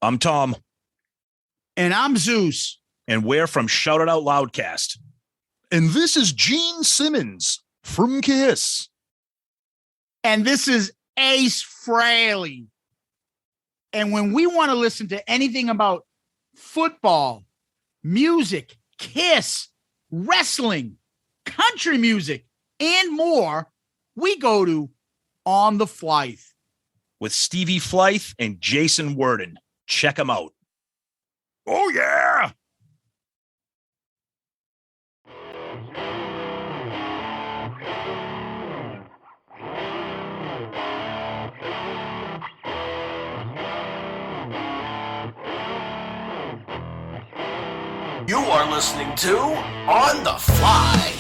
I'm Tom. And I'm Zeus. And we're from Shout It Out Loudcast. And this is Gene Simmons from Kiss. And this is Ace Frehley. And when we want to listen to anything about football, music, Kiss, wrestling, country music, and more, we go to On the Flythe. With Stevie Flythe and Jason Worden. Check them out. Oh, yeah. You are listening to On the Fly.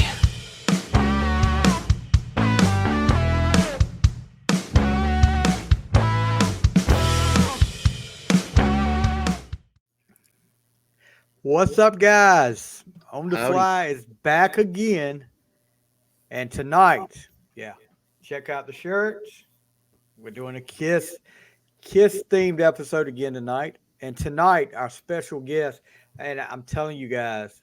What's up, guys? On the Fly is back again. And tonight, check out the shirts. We're doing a Kiss themed episode again tonight. And tonight, our special guest, and I'm telling you guys,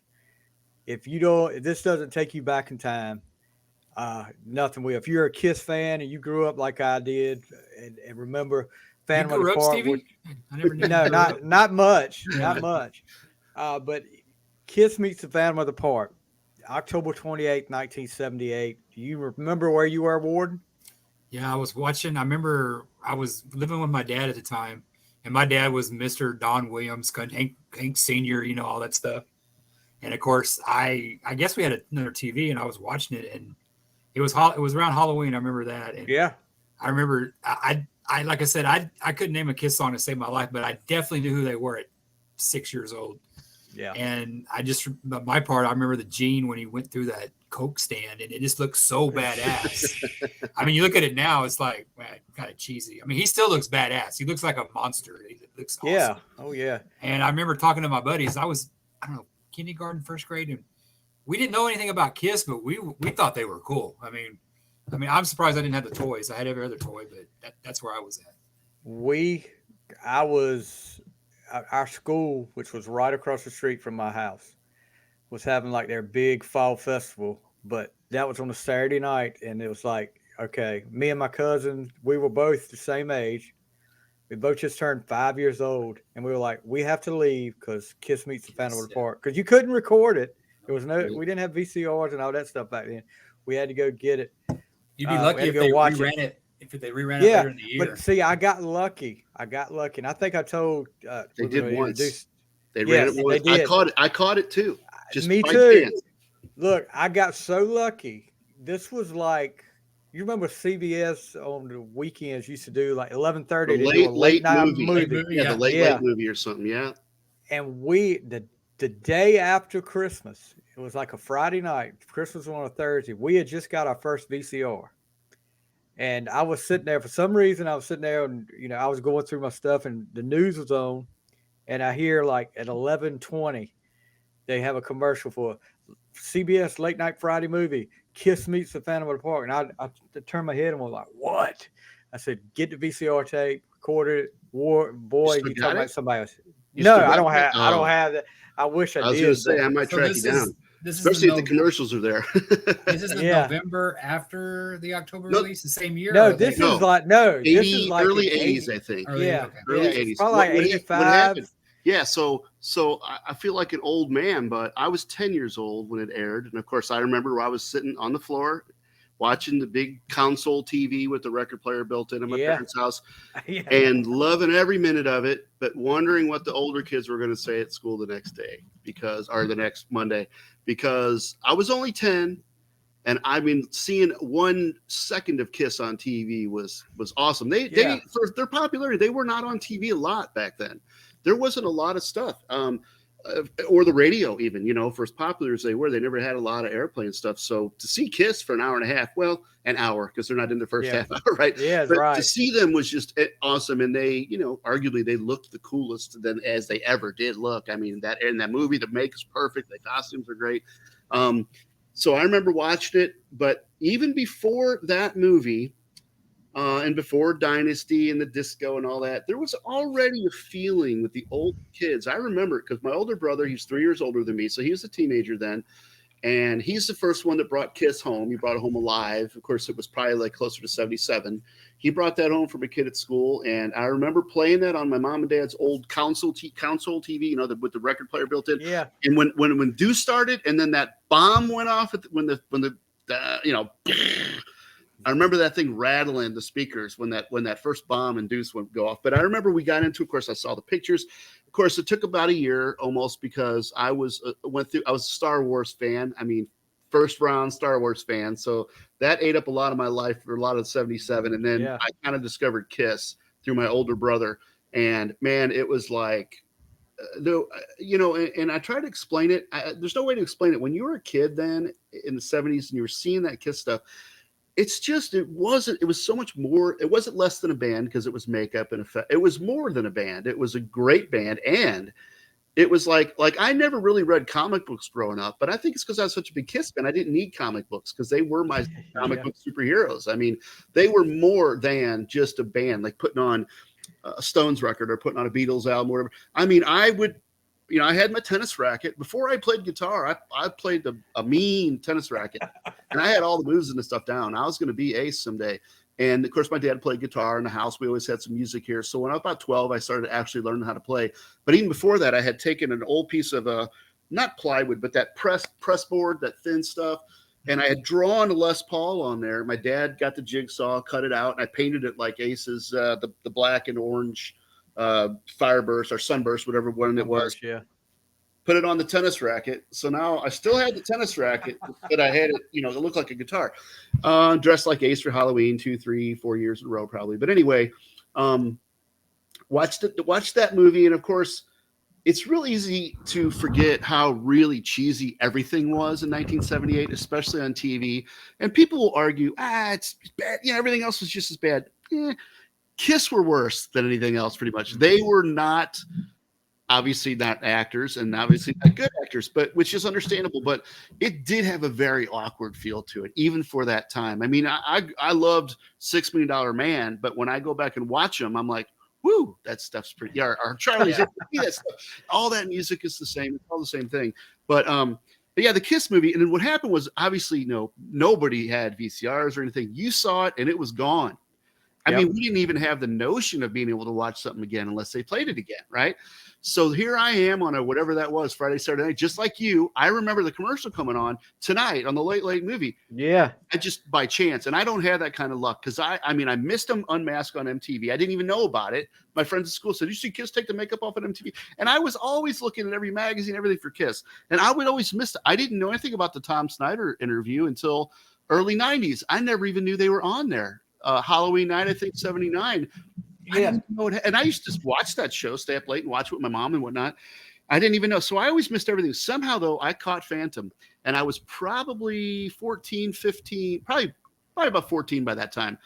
if this doesn't take you back in time, nothing will. If you're a Kiss fan and you grew up like I did and remember Phantom of the Park, I never knew. No, not much, not much. But Kiss meets the Phantom of the Park, October 28th, 1978. Do you remember where you were, Warden? Yeah, I was watching. I remember I was living with my dad at the time, and my dad was Mr. Don Williams, Hank Sr., all that stuff. And, of course, I guess we had another TV, and I was watching it, and it was around Halloween. I remember that. And yeah. I remember, I like I said, I couldn't name a Kiss song to save my life, but I definitely knew who they were at 6 years old. Yeah. And I remember the Gene when he went through that Coke stand, and it just looked so badass. I mean, you look at it now, it's like, man, kind of cheesy. I mean, he still looks badass. He looks like a monster. He looks awesome. Yeah. Oh, yeah. And I remember talking to my buddies. I was, kindergarten, first grade, and we didn't know anything about Kiss, but we thought they were cool. I mean, I'm surprised I didn't have the toys. I had every other toy, but that's where I was at. Our school, which was right across the street from my house, was having like their big fall festival, but that was on a Saturday night. And it was like, okay, me and my cousin, we were both the same age. We both just turned 5 years old, and we were like, we have to leave because Kiss meets the Phantom of the Park. Because you couldn't record it. We didn't have VCRs and all that stuff back then. We had to go get it. You'd be lucky if they reran it. If they reran it later in the year. But see, I got lucky, and I think I told they did once. They ran it once. I caught it too. Just me too. Chance. Look, I got so lucky. This was like, you remember CBS on the weekends used to do like 11:30 the late night movie. Yeah, the late movie or something. Yeah. And the day after Christmas, it was like a Friday night. Christmas was on a Thursday. We had just got our first VCR. And I was sitting there for some reason. I was sitting there, and I was going through my stuff, and the news was on, and I hear like at 11:20, they have a commercial for CBS late night Friday movie, Kiss meets the Phantom of the Park, and I turned my head and was like, "What?" I said, "Get the VCR tape, record it." Boy, you talking about somebody else? No, I don't have that. I wish I did. I was going to say I might track you down. Especially if the commercials are there. This is the November after the October release, the same year? No, this is like 80, this is like early 80s, I think. Early 80s. Probably like 85. Yeah, so I feel like an old man, but I was 10 years old when it aired. And, of course, I remember I was sitting on the floor watching the big console TV with the record player built in my parents' house and loving every minute of it, but wondering what the older kids were going to say at school the next day or the next Monday, because I was only 10. And I mean, seeing 1 second of Kiss on TV was awesome. They for their popularity, they were not on TV a lot back then. There wasn't a lot of stuff. Or the radio even, for as popular as they were, they never had a lot of airplay and stuff. So to see Kiss for an hour and a half, well, an hour, because they're not in the first half hour, right? Yeah, but right. To see them was just awesome. And they, arguably they looked the coolest than as they ever did look. I mean, in that movie, the make is perfect. The costumes are great. So I remember watching it, but even before that movie, and before Dynasty and the disco and all that, there was already a feeling with the old kids. I remember it because my older brother, he's 3 years older than me, so he was a teenager then. And he's the first one that brought Kiss home. He brought it home alive. Of course, it was probably like closer to 77. He brought that home from a kid at school. And I remember playing that on my mom and dad's old console TV, you know, with the record player built in. Yeah. And when Deuce started and then that bomb went off when the you know, I remember that thing rattling the speakers when that first bomb and Deuce went go off. But I remember we got into, of course, I saw the pictures. Of course, it took about a year almost because I was a Star Wars fan. I mean, first round Star Wars fan. So that ate up a lot of my life for a lot of 77. And then I kind of discovered Kiss through my older brother. And man, it was like, you know, and I try to explain it. There's no way to explain it. When you were a kid then in the 70s and you were seeing that Kiss stuff, it was so much more. It wasn't less than a band because it was makeup and effect. It was more than a band. It was a great band. And it was like I never really read comic books growing up, but I think it's because I was such a big Kiss fan. I didn't need comic books because they were my comic book superheroes. I mean, they were more than just a band, like putting on a Stones record or putting on a Beatles album or whatever. I mean, I would, you know, I had my tennis racket. Before I played guitar, I played a mean tennis racket. And I had all the moves and the stuff down. I was going to be ace someday. And of course, my dad played guitar in the house. We always had some music here. So when I was about 12, I started actually learning how to play. But even before that, I had taken an old piece of not plywood, but that press board, that thin stuff. And I had drawn a Les Paul on there. My dad got the jigsaw, cut it out, and I painted it like Ace's, the black and orange Fireburst or Sunburst, whatever one it was. Yeah. Put it on the tennis racket. So now I still had the tennis racket, but I had it, you know, it looked like a guitar. Dressed like Ace for Halloween 2, 3, 4 years in a row, probably. But anyway, watched that movie. And of course, it's real easy to forget how really cheesy everything was in 1978, especially on TV. And people will argue, it's bad. Yeah, everything else was just as bad. Kiss were worse than anything else, pretty much. They were not, obviously not actors and obviously not good actors, but which is understandable. But it did have a very awkward feel to it, even for that time. I mean, I loved $6 Million Man, but when I go back and watch them, I'm like, woo, that stuff's pretty. Yeah, or Charlie's that stuff. All that music is the same. It's all the same thing. But yeah, the Kiss movie. And then what happened was obviously, nobody had VCRs or anything. You saw it and it was gone. I mean, we didn't even have the notion of being able to watch something again unless they played it again, right? So here I am on whatever that was, Friday, Saturday night, just like you. I remember the commercial coming on tonight on the Late Late Movie. Yeah. I just by chance, and I don't have that kind of luck because I mean, I missed them unmasked on MTV. I didn't even know about it. My friends at school said, "You see Kiss take the makeup off on MTV," and I was always looking at every magazine, everything for Kiss, and I would always miss it. I didn't know anything about the Tom Snyder interview until early '90s. I never even knew they were on there. Halloween night, I think 79. Yeah. And I used to watch that show, stay up late and watch it with my mom and whatnot. I didn't even know. So I always missed everything. Somehow, though, I caught Phantom. And I was probably 14, 15, probably about 14 by that time.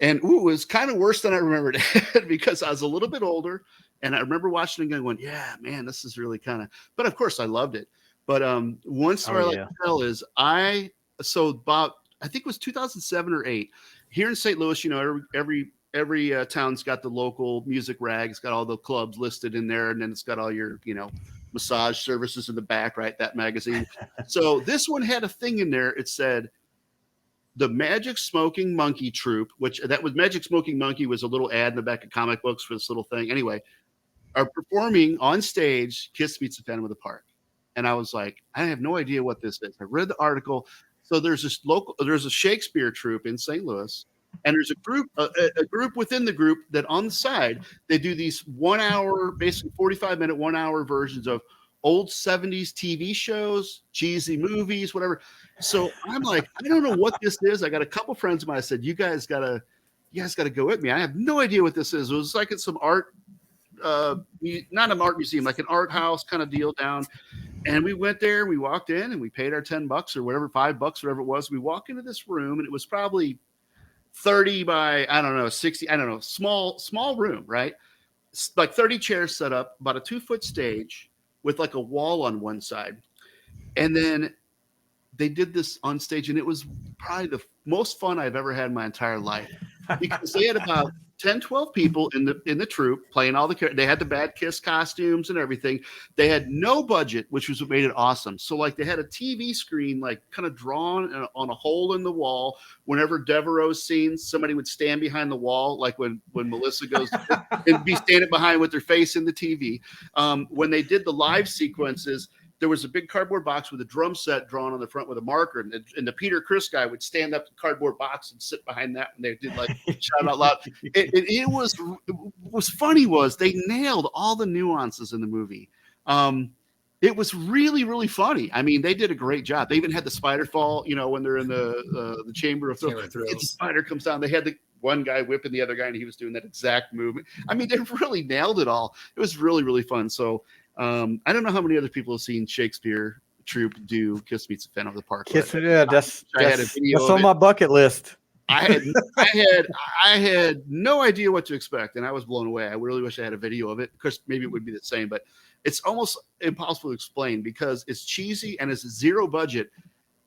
And it was kind of worse than I remembered because I was a little bit older. And I remember watching it and going, yeah, man, this is really kind of. But of course, I loved it. But one story I like to tell is about, I think it was 2007 or 8. Here in St. Louis, every town's got the local music rag. It's got all the clubs listed in there, and then it's got all your, massage services in the back, right? That magazine. So this one had a thing in there. It said the Magic Smoking Monkey Troupe, Magic Smoking Monkey was a little ad in the back of comic books for this little thing. Anyway, are performing on stage Kiss Meets the Phantom of the Park. And I was like, I have no idea what this is. I read the article. So there's a Shakespeare troupe in St. Louis, and there's a group within the group that on the side, they do these 1 hour, basically 45-minute, 1 hour versions of old 70s TV shows, cheesy movies, whatever. So I'm like, I don't know what this is. I got a couple friends of mine. I said, you guys gotta go with me. I have no idea what this is. It was like it's some art, not an art museum, like an art house kind of deal down. And we went there, we walked in and we paid our $10 or whatever, $5, whatever it was. We walk into this room and it was probably 30 by, 60, small room, right? Like 30 chairs set up, about a 2-foot stage with like a wall on one side. And then they did this on stage and it was probably the most fun I've ever had in my entire life. because they had about 10, 12 people in the troupe playing all the. They had the Bad Kiss costumes and everything. They had no budget, which was what made it awesome. So like they had a TV screen like kind of drawn on a hole in the wall. Whenever Devereaux's scenes, somebody would stand behind the wall, like when Melissa goes and be standing behind with their face in the TV. When they did the live sequences, there was a big cardboard box with a drum set drawn on the front with a marker, and the Peter Criss guy would stand up the cardboard box and sit behind that when they did like shout out loud. It was funny was they nailed all the nuances in the movie. It was really, really funny. I mean, they did a great job. They even had the spider fall, when they're in the chamber of thrills. The spider comes down. They had the one guy whipping the other guy, and he was doing that exact movement. I mean, they really nailed it all. It was really, really fun. So I don't know how many other people have seen Shakespeare troupe do Kiss Meets the Phantom of the Park. That's on my bucket list. I had no idea what to expect, and I was blown away. I really wish I had a video of it. Of course, maybe it would be the same, but it's almost impossible to explain because it's cheesy and it's zero budget.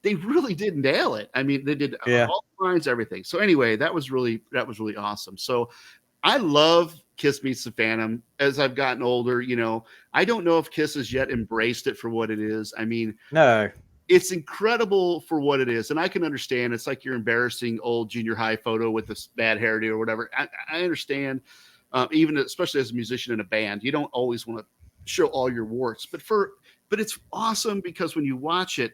They really did nail it. I mean, they did all the lines, everything. So anyway, that was really awesome. So I love Kiss Meets the Phantom. As I've gotten older, I don't know if Kiss has yet embraced it for what it is. I mean, no. It's incredible for what it is. And I can understand. It's like your embarrassing old junior high photo with this bad hairdo or whatever. I understand, even especially as a musician in a band, you don't always want to show all your warts. But it's awesome because when you watch it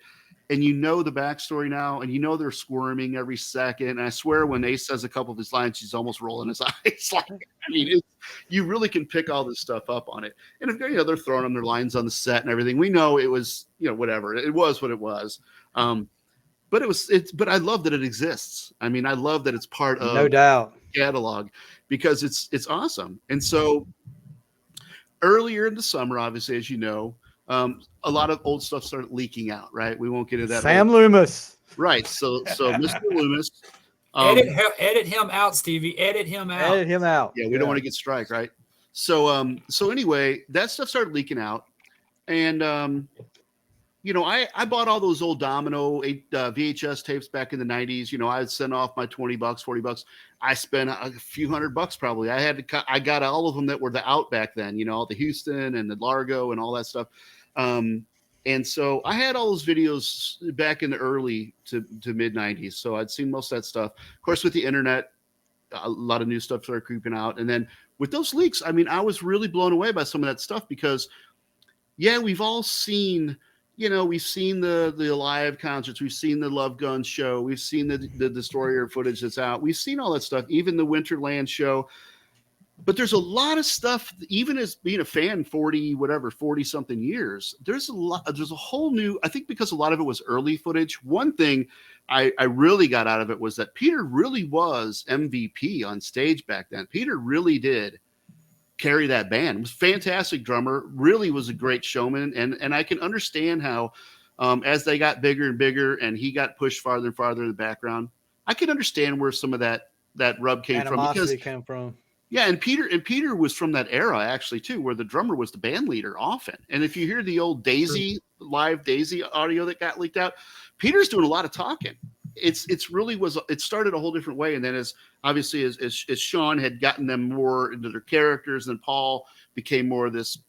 and you know the backstory now and they're squirming every second. And I swear when Ace says a couple of his lines, he's almost rolling his eyes. Like, I mean, you really can pick all this stuff up on it. And if they're throwing them their lines on the set and everything, we know it was, whatever. It was what it was. But I love that it exists. I mean, I love that it's part of no doubt the catalog because it's awesome. And so earlier in the summer, obviously, as you know, a lot of old stuff started leaking out, right? We won't get into that. Sam Loomis. Right. So Mr. Loomis. Edit him out, Stevie. Edit him out. Edit him out. Yeah, we don't want to get strike, right? So anyway, that stuff started leaking out. And I bought all those old Domino VHS tapes back in the 90s. I'd send off my $20, $40. I spent a few $100 probably. I got all of them that were the out back then, the Houston and the Largo and all that stuff. And so I had all those videos back in the early to mid 90s. So I'd seen most of that stuff. Of course, with the internet, a lot of new stuff started creeping out. And then with those leaks, I mean, I was really blown away by some of that stuff because, we've all seen, we've seen the live concerts. We've seen the Love Gun show. We've seen the Destroyer footage that's out. We've seen all that stuff, even the Winterland show. But there's a lot of stuff, even as being a fan 40 something years, there's a whole new, I think because a lot of it was early footage. One thing I really got out of it was that Peter really was MVP on stage back then. Peter really did carry that band. Was a fantastic drummer, really was a great showman. And I can understand how as they got bigger and bigger and he got pushed farther and farther in the background, I can understand where some of that rub came from. Yeah, and Peter was from that era actually too, where the drummer was the band leader often. And if you hear the old live Daisy audio that got leaked out, Peter's doing a lot of talking. It started a whole different way. And then as Sean had gotten them more into their characters, and Paul became more of this,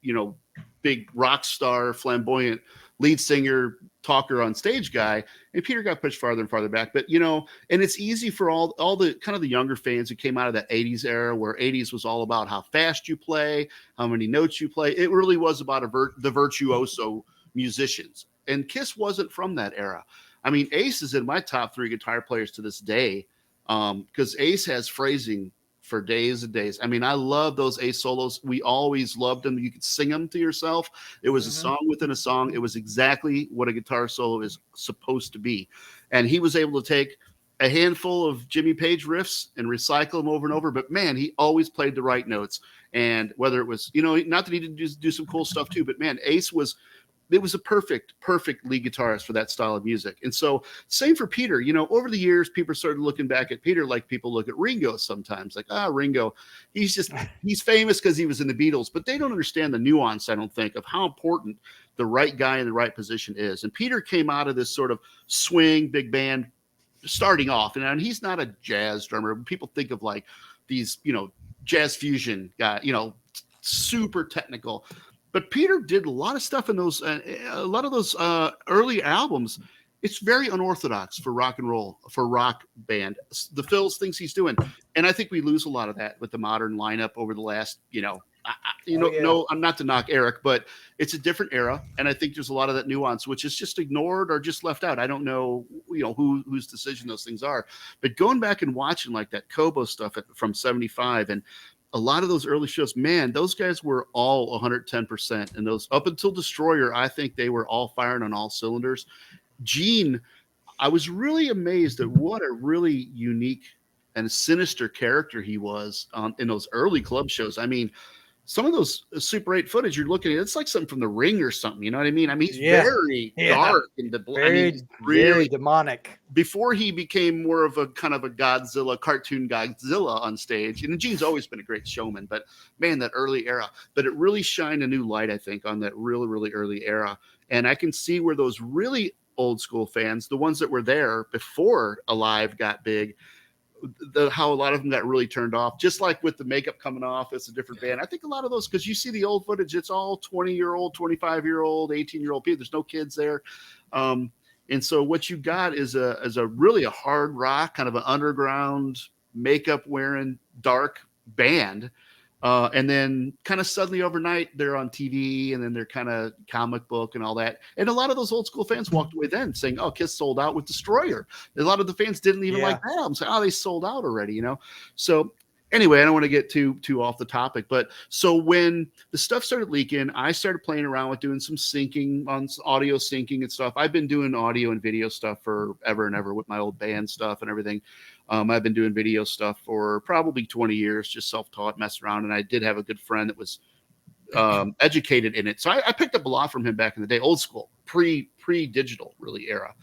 big rock star, flamboyant lead singer, talker on stage guy, and Peter got pushed farther and farther back. But and it's easy for all the kind of the younger fans who came out of that 80s era, where 80s was all about how fast you play, how many notes you play. It really was about the virtuoso musicians, and Kiss wasn't from that era. I mean, Ace is in my top 3 guitar players to this day, because Ace has phrasing for days and days. I mean, I love those Ace solos. We always loved them. You could sing them to yourself. It was a song within a song. It was exactly what a guitar solo is supposed to be. And he was able to take a handful of Jimmy Page riffs and recycle them over and over. But man, he always played the right notes. And whether it was, not that he didn't do some cool stuff too, but man, Ace was a perfect lead guitarist for that style of music. And so same for Peter. Over the years, people started looking back at Peter like people look at Ringo sometimes, like, Ringo, he's famous because he was in the Beatles, but they don't understand the nuance, I don't think, of how important the right guy in the right position is. And Peter came out of this sort of swing big band starting off, and he's not a jazz drummer. People think of like these, jazz fusion guy, super technical. But Peter did a lot of stuff in those, a lot of those early albums. It's very unorthodox for rock and roll, for rock band. The fills, things he's doing, and I think we lose a lot of that with the modern lineup over the last, no, I'm not to knock Eric, but it's a different era, and I think there's a lot of that nuance which is just ignored or just left out. I don't know, whose decision those things are, but going back and watching like that Kobo stuff from '75 and a lot of those early shows, man, those guys were all 110%, and those up until Destroyer, I think they were all firing on all cylinders. Gene, I was really amazed at what a really unique and sinister character he was in those early club shows. I mean, some of those Super 8 footage you're looking at, it's like something from The Ring or something. You know what I mean? I mean, he's very dark and very really demonic. Before he became more of a kind of a Godzilla, cartoon Godzilla on stage. And Gene's always been a great showman, but man, that early era. But it really shined a new light, I think, on that really, really early era. And I can see where those really old school fans, the ones that were there before Alive got big, how a lot of them got really turned off, just like with the makeup coming off. It's a different band. I think a lot of those, because you see the old footage, it's all 20-year-old, 25-year-old, 18-year-old people. There's no kids there. And so what you got is a really a hard rock, kind of an underground makeup wearing dark band. And then kind of suddenly overnight they're on TV, and then they're kind of comic book and all that. And a lot of those old school fans walked away then saying, oh, Kiss sold out with Destroyer. A lot of the fans didn't even like that album. So, oh, they sold out already, So anyway, I don't want to get too off the topic, but so when the stuff started leaking, I started playing around with doing some syncing on audio syncing and stuff. I've been doing audio and video stuff forever and ever with my old band stuff and everything. I've been doing video stuff for probably 20 years, just self-taught, messing around. And I did have a good friend that was educated in it. So I picked up a lot from him back in the day, old school, pre-digital really era.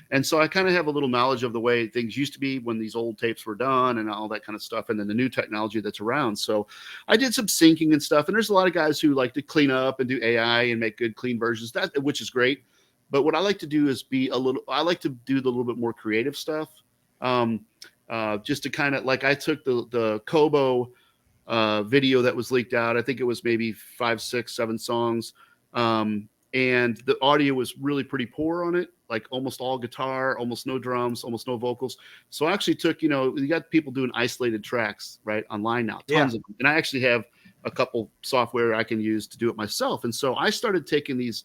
And so I kind of have a little knowledge of the way things used to be when these old tapes were done and all that kind of stuff. And then the new technology that's around. So I did some syncing and stuff. And there's a lot of guys who like to clean up and do AI and make good, clean versions, which is great. But what I like to do is I like to do the little bit more creative stuff. Just to kind of like, I took the Kobo video that was leaked out. I think it was maybe 5, 6, 7 songs. And the audio was really pretty poor on it, like almost all guitar, almost no drums, almost no vocals. So I actually took, you got people doing isolated tracks right online now, tons of them. And I actually have a couple software I can use to do it myself. And so I started taking these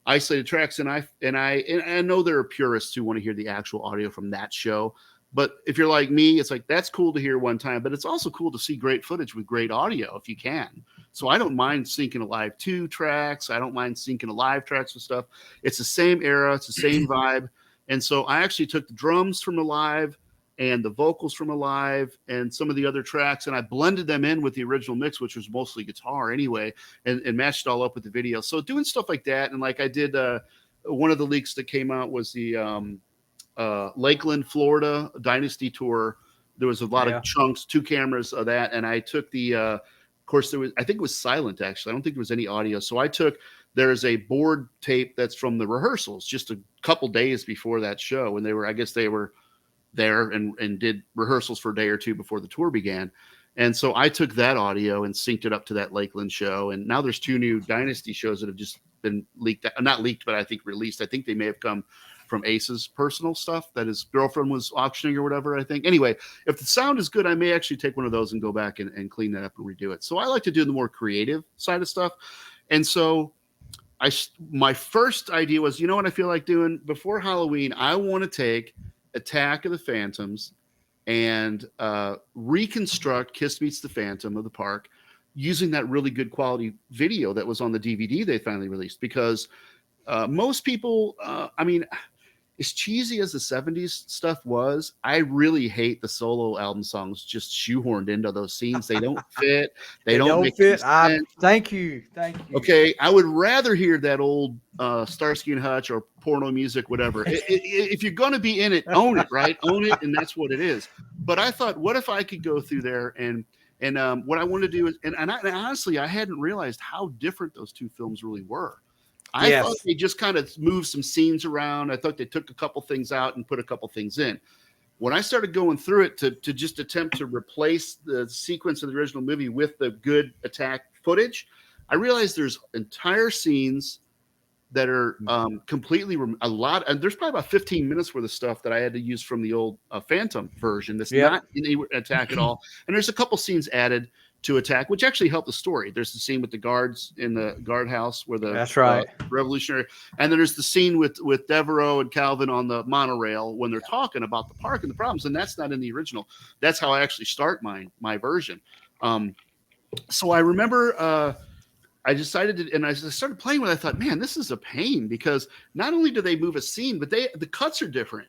isolated tracks, and I know there are purists who want to hear the actual audio from that show. But if you're like me, it's like, that's cool to hear one time, but it's also cool to see great footage with great audio if you can. So I don't mind syncing a live 2 tracks. I don't mind syncing a live tracks with stuff. It's the same era. It's the same vibe. And so I actually took the drums from Alive and the vocals from Alive and some of the other tracks, and I blended them in with the original mix, which was mostly guitar anyway, and matched it all up with the video. So doing stuff like that. And like I did, one of the leaks that came out was the Lakeland, Florida Dynasty tour. There was a lot of chunks, 2 cameras of that. And I took of course I think it was silent actually. I don't think there was any audio. So there's a board tape that's from the rehearsals just a couple days before that show. And I guess they were there and did rehearsals for a day or 2 before the tour began. And so I took that audio and synced it up to that Lakeland show. And now there's 2 new Dynasty shows that have just been leaked, not leaked, but I think released. I think they may have come from Ace's personal stuff that his girlfriend was auctioning or whatever, I think. Anyway, if the sound is good, I may actually take one of those and go back and clean that up and redo it. So I like to do the more creative side of stuff. And so my first idea was, what I feel like doing before Halloween? I want to take Attack of the Phantoms and reconstruct Kiss Meets the Phantom of the Park using that really good quality video that was on the DVD they finally released. Because most people, as cheesy as the 70s stuff was, I really hate the solo album songs just shoehorned into those scenes. They don't fit. They don't make fit. Sense. Thank you. Okay, I would rather hear that old Starsky and Hutch or porno music, whatever. If you're going to be in it, own it, right? Own it, and that's what it is. But I thought, what if I could go through there and what I want to do is, and honestly, I hadn't realized how different those 2 films really were. I thought they just kind of moved some scenes around. I thought they took a couple things out and put a couple things in. when I started going through it to just attempt to replace the sequence of the original movie with the good attack footage, I realized there's entire scenes that are completely a lot. And there's probably about 15 minutes worth of stuff that I had to use from the old Phantom version. That's not in Attack at all. And there's a couple scenes added to Attack, which actually help the story. There's the scene with the guards in the guardhouse where the that's right revolutionary, and then there's the scene with Devereaux and Calvin on the monorail when they're talking about the park and the problems, and that's not in the original. That's how I actually start my version. So I remember I decided to, and I started playing with it. I thought, man, this is a pain, because not only do they move a scene, but the cuts are different.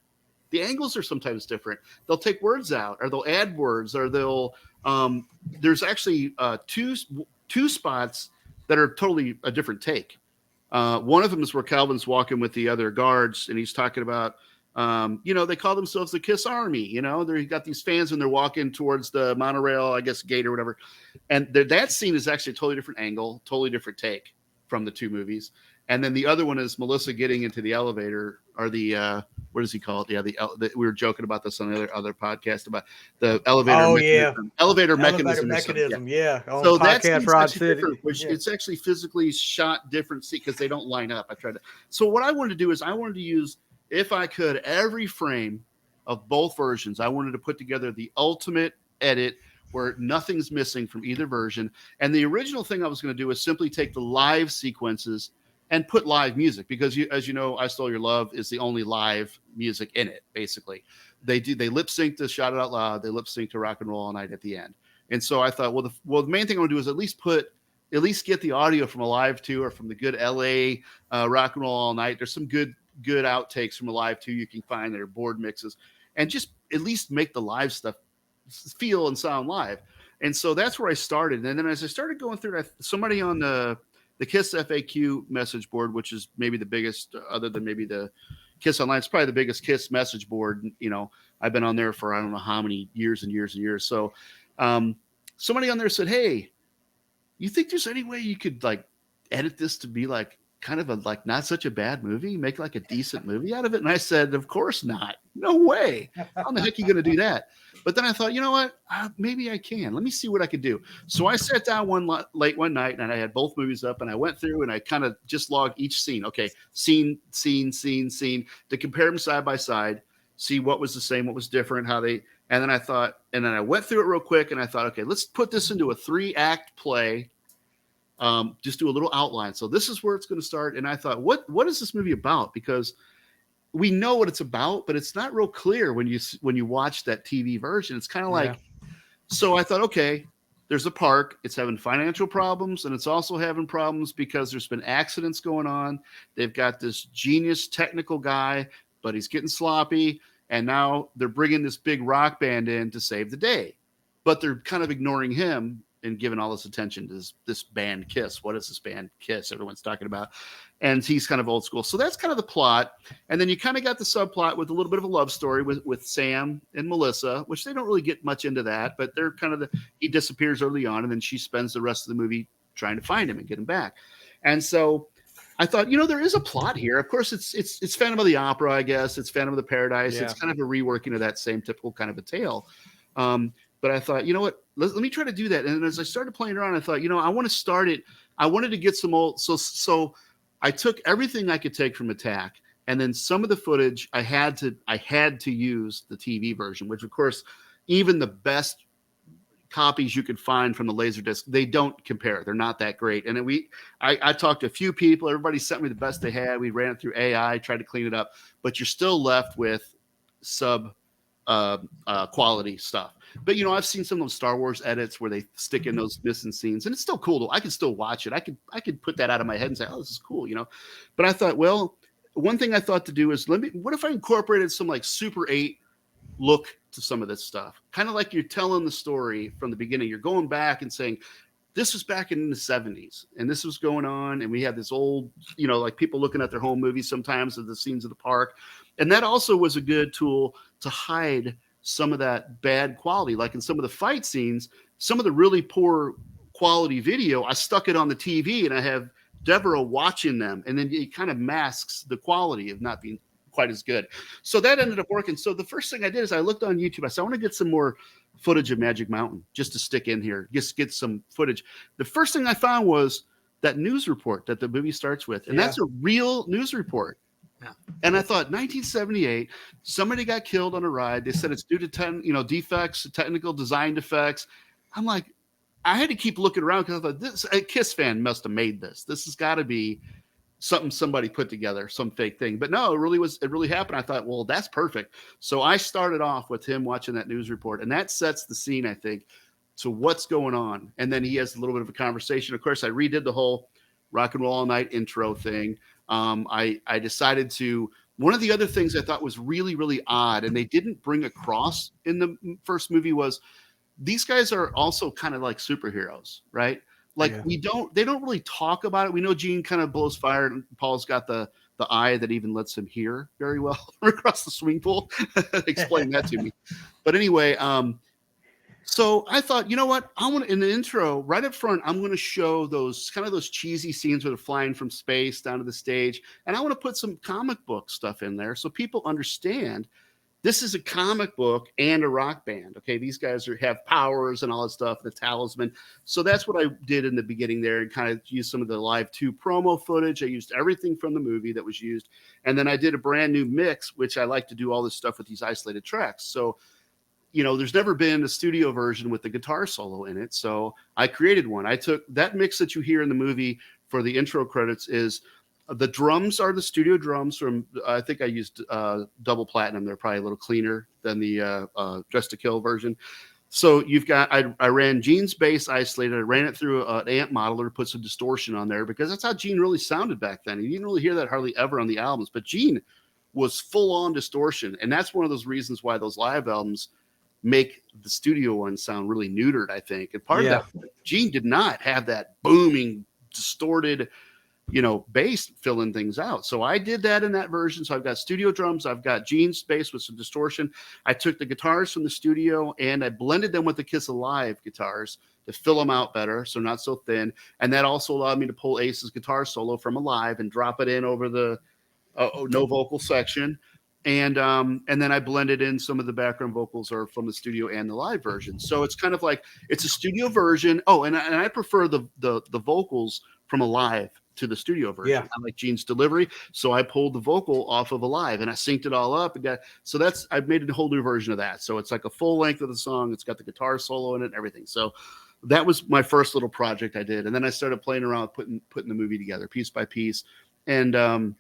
The angles are sometimes different. They'll take words out, or they'll add words, or they'll there's actually two spots that are totally a different take. One of them is where Calvin's walking with the other guards, and he's talking about, they call themselves the Kiss Army. They've got these fans, and they're walking towards the monorail, I guess, gate or whatever. And that scene is actually a totally different angle, totally different take from the two movies. And then the other one is Melissa getting into the elevator, or the what does he call it? Yeah, we were joking about this on the other podcast about the elevator. Oh mechanism. Elevator mechanism. Yeah. So that's different, which it's actually physically shot different because they don't line up. I tried to. So what I wanted to do is I wanted to use, if I could, every frame of both versions. I wanted to put together the ultimate edit where nothing's missing from either version. And the original thing I was going to do is simply take the live sequences and put live music, because as you know, I Stole Your Love is the only live music in it. Basically, they lip sync to Shout It Out Loud. They lip sync to Rock and Roll All Night at the end. And so I thought, the main thing I want to do is at least get the audio from Alive 2 or from the good LA Rock and Roll All Night. There's some good outtakes from Alive 2 you can find that are board mixes, and just at least make the live stuff feel and sound live. And so that's where I started. And then as I started going through it, somebody on the KISS FAQ message board, which is maybe the biggest, other than maybe the KISS Online, it's probably the biggest KISS message board. I've been on there for I don't know how many years and years and years. So somebody on there said, hey, you think there's any way you could edit this to be kind of not such a bad movie, make a decent movie out of it? And I said, of course not. No way. How the heck are you going to do that? But then I thought, you know what? Maybe I can. Let me see what I could do. So I sat down late one night, and I had both movies up, and I went through and I kind of just logged each scene. Okay, scene, to compare them side by side, see what was the same, what was different, and then I went through it real quick, and I thought, okay, let's put this into a 3-act play. Just do a little outline. So this is where it's going to start. And I thought, what is this movie about? Because we know what it's about, but it's not real clear when you watch that TV version. It's kind of so I thought, okay, there's a park. It's having financial problems, and it's also having problems because there's been accidents going on. They've got this genius technical guy, but he's getting sloppy. And now they're bringing this big rock band in to save the day, but they're kind of ignoring him and giving all this attention to this band KISS. What is this band KISS everyone's talking about? And he's kind of old school. So that's kind of the plot. And then you kind of got the subplot with a little bit of a love story with Sam and Melissa, which they don't really get much into that, but they're kind of he disappears early on, and then she spends the rest of the movie trying to find him and get him back. And so I thought, there is a plot here. Of course, it's Phantom of the Opera, I guess. It's Phantom of the Paradise. Yeah. It's kind of a reworking of that same typical kind of a tale. But I thought, you know what? Let me try to do that. And as I started playing around, I thought, I want to start it. I wanted to get some old. So I took everything I could take from Attack, and then some of the footage I had to use the TV version, which of course, even the best copies you could find from the Laserdisc, they don't compare. They're not that great. And then I talked to a few people. Everybody sent me the best they had. We ran it through AI, tried to clean it up, but you're still left with sub quality stuff. But I've seen some of those Star Wars edits where they stick in those missing scenes, and it's still cool. I can still watch it. I could put that out of my head and say, oh, this is cool, But I thought, well, one thing I thought to do is what if I incorporated some Super 8 look to some of this stuff? Kind of like you're telling the story from the beginning. You're going back and saying, this was back in the 70s, and this was going on, and we had this old, people looking at their home movies sometimes of the scenes of the park. And that also was a good tool to hide some of that bad quality. Like in some of the fight scenes, some of the really poor quality video, I stuck it on the TV, and I have Devereaux watching them, and then it kind of masks the quality of not being quite as good. So that ended up working. So the first thing I did is I looked on YouTube. I said, I want to get some more footage of Magic Mountain just to stick in here, just get some footage. The first thing I found was that news report that the movie starts with. And that's a real news report. Yeah. And I thought 1978, somebody got killed on a ride. They said it's due to defects, technical design defects. I'm like, I had to keep looking around because I thought a Kiss fan must have made this. This has got to be something somebody put together, some fake thing. But no, it really happened. I thought, well, that's perfect. So I started off with him watching that news report, and that sets the scene, I think, to what's going on. And then he has a little bit of a conversation. Of course, I redid the whole Rock and Roll All Night intro thing. I decided to, one of the other things I thought was really, really odd, and they didn't bring across in the first movie, was these guys are also kind of like superheroes, right? Like they don't really talk about it. We know Gene kind of blows fire, and Paul's got the eye that even lets him hear very well across the swimming pool. Explain that to me. But anyway, so I thought, you know what? I want in the intro right up front, I'm going to show those cheesy scenes where they're flying from space down to the stage. And I want to put some comic book stuff in there so people understand this is a comic book and a rock band. Okay. These guys have powers and all that stuff, the talisman. So that's what I did in the beginning there, and kind of used some of the Live 2 promo footage. I used everything from the movie that was used. And then I did a brand new mix, which I like to do all this stuff with these isolated tracks. So there's never been a studio version with the guitar solo in it. So I created one. I took that mix that you hear in the movie for the intro credits. Is the drums are the studio drums from, I think I used double platinum. They're probably a little cleaner than the Dress to Kill version. So you've got, I ran Gene's bass isolated. I ran it through an amp modeler, put some distortion on there, because that's how Gene really sounded back then. You didn't really hear that hardly ever on the albums, but Gene was full on distortion. And that's one of those reasons why those live albums make the studio one sound really neutered, I think. And part of that, Gene did not have that booming, distorted, bass filling things out. So I did that in that version. So I've got studio drums. I've got Gene's bass with some distortion. I took the guitars from the studio and I blended them with the Kiss Alive guitars to fill them out better, so not so thin. And that also allowed me to pull Ace's guitar solo from Alive and drop it in over the no vocal section. And then I blended in some of the background vocals are from the studio and the live version. So it's kind of like it's a studio version. Oh, and I prefer the vocals from Alive to the studio version. Yeah. I like Gene's delivery. So I pulled the vocal off of Alive and I synced it all up. I've made a whole new version of that. So it's like a full length of the song. It's got the guitar solo in it and everything. So that was my first little project I did. And then I started playing around with putting the movie together piece by piece. And,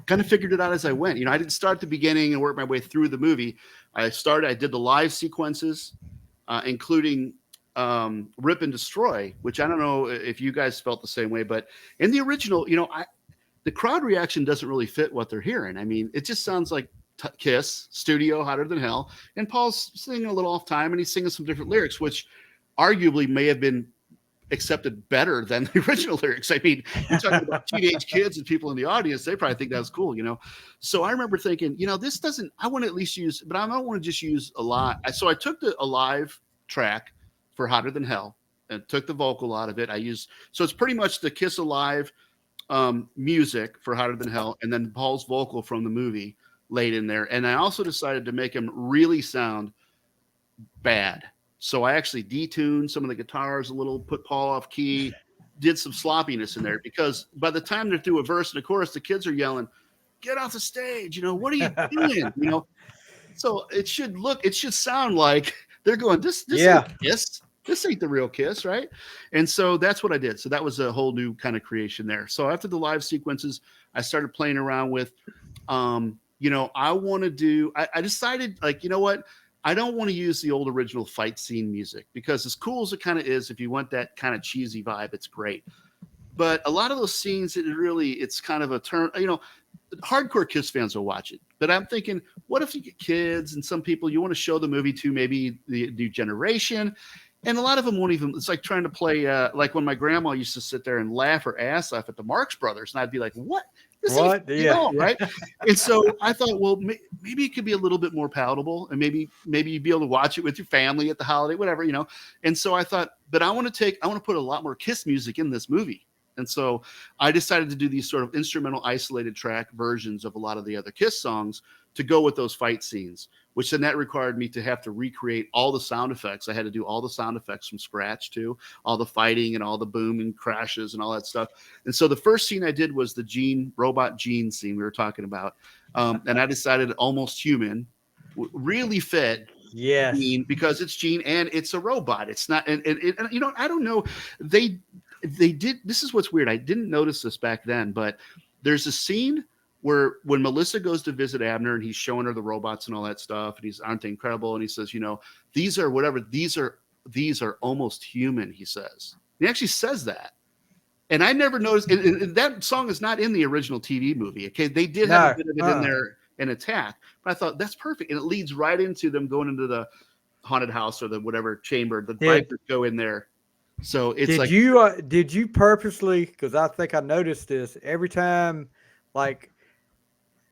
kind of figured it out as I went. I didn't start at the beginning and work my way through the movie. I did the live sequences, including Rip and Destroy, which I don't know if you guys felt the same way, but in the original, the crowd reaction doesn't really fit what they're hearing. I mean, it just sounds like Kiss, studio, Hotter Than Hell, and Paul's singing a little off time and he's singing some different lyrics, which arguably may have been accepted better than the original lyrics. I mean, you're talking about teenage kids and people in the audience, they probably think that's cool, So I remember thinking, this doesn't, I want to at least use, but I don't want to just use a lot. So I took the Alive track for Hotter Than Hell and took the vocal out of it. So it's pretty much the Kiss Alive music for Hotter Than Hell, and then Paul's vocal from the movie laid in there. And I also decided to make him really sound bad. So I actually detuned some of the guitars a little, put Paul off key, did some sloppiness in there, because by the time they're through a verse and a chorus, the kids are yelling, "Get off the stage! What are you doing?" So it should sound like they're going, "This ain't Kiss. This ain't the real Kiss, right?" And so that's what I did. So that was a whole new kind of creation there. So after the live sequences, I started playing around with, I decided, like, you know what? I don't want to use the old original fight scene music, because as cool as it kind of is, if you want that kind of cheesy vibe, it's great. But a lot of those scenes, it's kind of a turn, hardcore Kiss fans will watch it. But I'm thinking, what if you get kids and some people you want to show the movie to, maybe the new generation? And a lot of them won't even, it's like trying to play, like when my grandma used to sit there and laugh her ass off at the Marx Brothers. And I'd be like, what? What? Yeah. Right. And so I thought, well, maybe it could be a little bit more palatable, and maybe you'd be able to watch it with your family at the holiday, whatever, And so I thought, but I want to put a lot more Kiss music in this movie. And so I decided to do these sort of instrumental isolated track versions of a lot of the other Kiss songs to go with those fight scenes, which then that required me to have to recreate all the sound effects. I had to do all the sound effects from scratch too, all the fighting and all the boom and crashes and all that stuff. And so the first scene I did was the robot Gene scene we were talking about. And I decided Almost Human really fit Gene because it's Gene and it's a robot. It's not, and you know, I don't know. They did, this is what's weird. I didn't notice this back then, but there's a scene where when Melissa goes to visit Abner and he's showing her the robots and all that stuff, and aren't they incredible? And he says, you know, these are almost human, he says. He actually says that. And I never noticed, and that song is not in the original TV movie. Okay. They did have a bit of it in there in Attack, but I thought that's perfect. And it leads right into them going into the haunted house or the whatever chamber. The Vipers go in there. So it's did you purposely, because I think I noticed this every time, like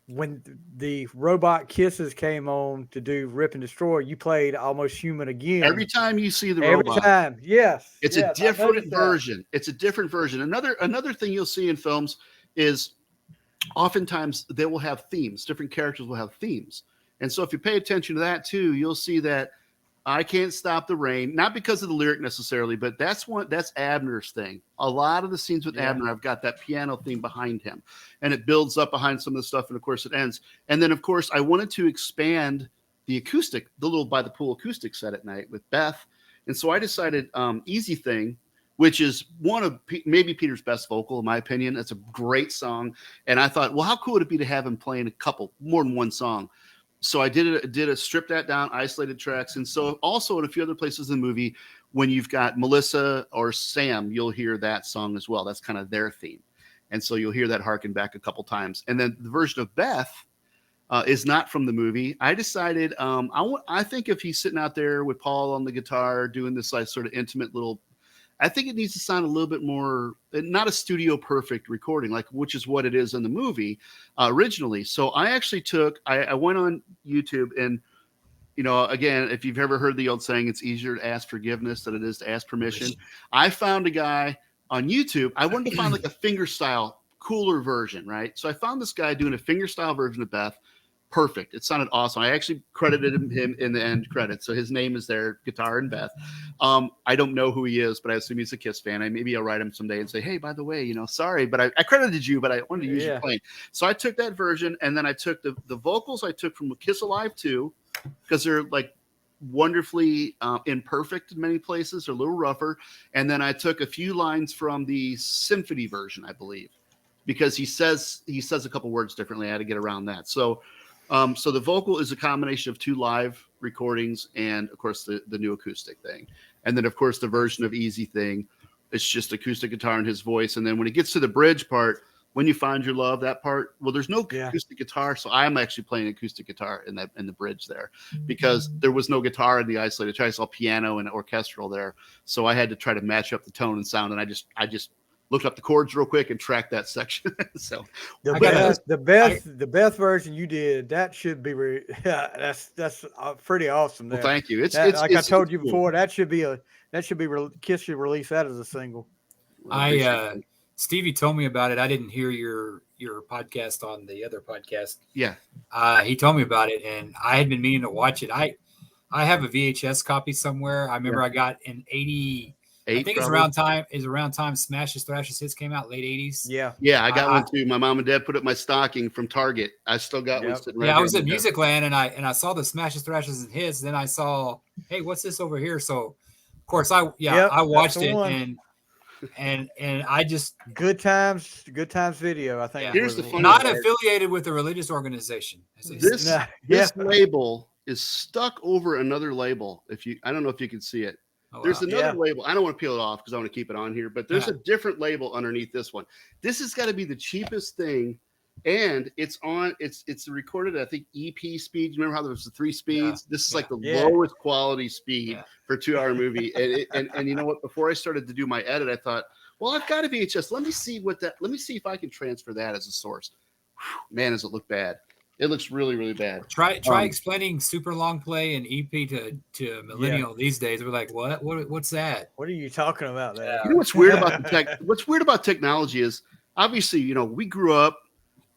when the robot Kisses came on to do Rip and Destroy, you played Almost Human again. Every time you see the robot. Every time, yes. It's a different version. It's a different version. Another thing you'll see in films is oftentimes they will have themes. Different characters will have themes. And so if you pay attention to that too, you'll see that I Can't Stop the Rain, not because of the lyric necessarily, but that's Abner's thing. A lot of the scenes with Abner, I've got that piano theme behind him, and it builds up behind some of the stuff, and of course it ends. And then of course I wanted to expand the acoustic, the little by the pool acoustic set at night with Beth. And so I decided Easy Thing, which is one of maybe Peter's best vocal, in my opinion. It's a great song. And I thought, well, how cool would it be to have him playing more than one song? So I did a strip that down, isolated tracks. And so also in a few other places in the movie, when you've got Melissa or Sam, you'll hear that song as well. That's kind of their theme. And so you'll hear that harken back a couple times. And then the version of Beth is not from the movie. I decided, I think if he's sitting out there with Paul on the guitar doing this like sort of intimate little, I think it needs to sound a little bit more, not a studio perfect recording, which is what it is in the movie originally. So I actually I went on YouTube and, you know, again, if you've ever heard the old saying, it's easier to ask forgiveness than it is to ask permission. I found a guy on YouTube. I wanted to find like a fingerstyle cooler version, right? So I found this guy doing a fingerstyle version of Beth. Perfect. It sounded awesome. I actually credited him in the end credits. So his name is there, Guitar and Beth. I don't know who he is, but I assume he's a Kiss fan. Maybe I'll write him someday and say, hey, by the way, you know, sorry, but I credited you, but I wanted to use your playing. So I took that version, and then I took the vocals I took from Kiss Alive 2, because they're like wonderfully imperfect in many places. They're a little rougher. And then I took a few lines from the symphony version, I believe, because he says a couple words differently. I had to get around that. So the vocal is a combination of two live recordings and, of course, the new acoustic thing. And then, of course, the version of Easy Thing, it's just acoustic guitar and his voice. And then when it gets to the bridge part, When You Find Your Love, that part, well, there's no acoustic guitar. So I'm actually playing acoustic guitar in the bridge there because there was no guitar in the isolated track. It's all piano and orchestral there. So I had to try to match up the tone and sound. And I just looked up the chords real quick and tracked that section. So the Beth version you did, that should be that's pretty awesome. There. Well, thank you. It's like I told you before, that should be Kiss should release that as a single. Stevie told me about it. I didn't hear your podcast on the other podcast. Yeah. He told me about it, and I had been meaning to watch it. I have a VHS copy somewhere. I remember I got in 80. I think it's around time Smashes Thrashes Hits came out, late 80s. Yeah, I got one too. My mom and dad put up my stocking from Target. I still got one sitting right I was at Musicland and I saw the Smashes Thrashes and Hits. Then I saw, hey, what's this over here? So of course I watched it and I just Good Times video. I think here's the funny not part. Affiliated with a religious organization. This label is stuck over another label. I don't know if you can see it. There's another label. I don't want to peel it off because I want to keep it on here, but there's a different label underneath this one. This has got to be the cheapest thing, and it's recorded at, I think, EP speed. You remember how there was the 3 speeds? This is like the lowest quality speed for a 2-hour movie. And you know what? Before I started to do my edit, I thought, well, I've got a VHS. Let me see if I can transfer that as a source. Whew, man, does it look bad. It looks really, really bad. Try explaining super long play and EP to millennial these days. We're like, what's that? What are you talking about there? You know what's weird about what's weird about technology is obviously, we grew up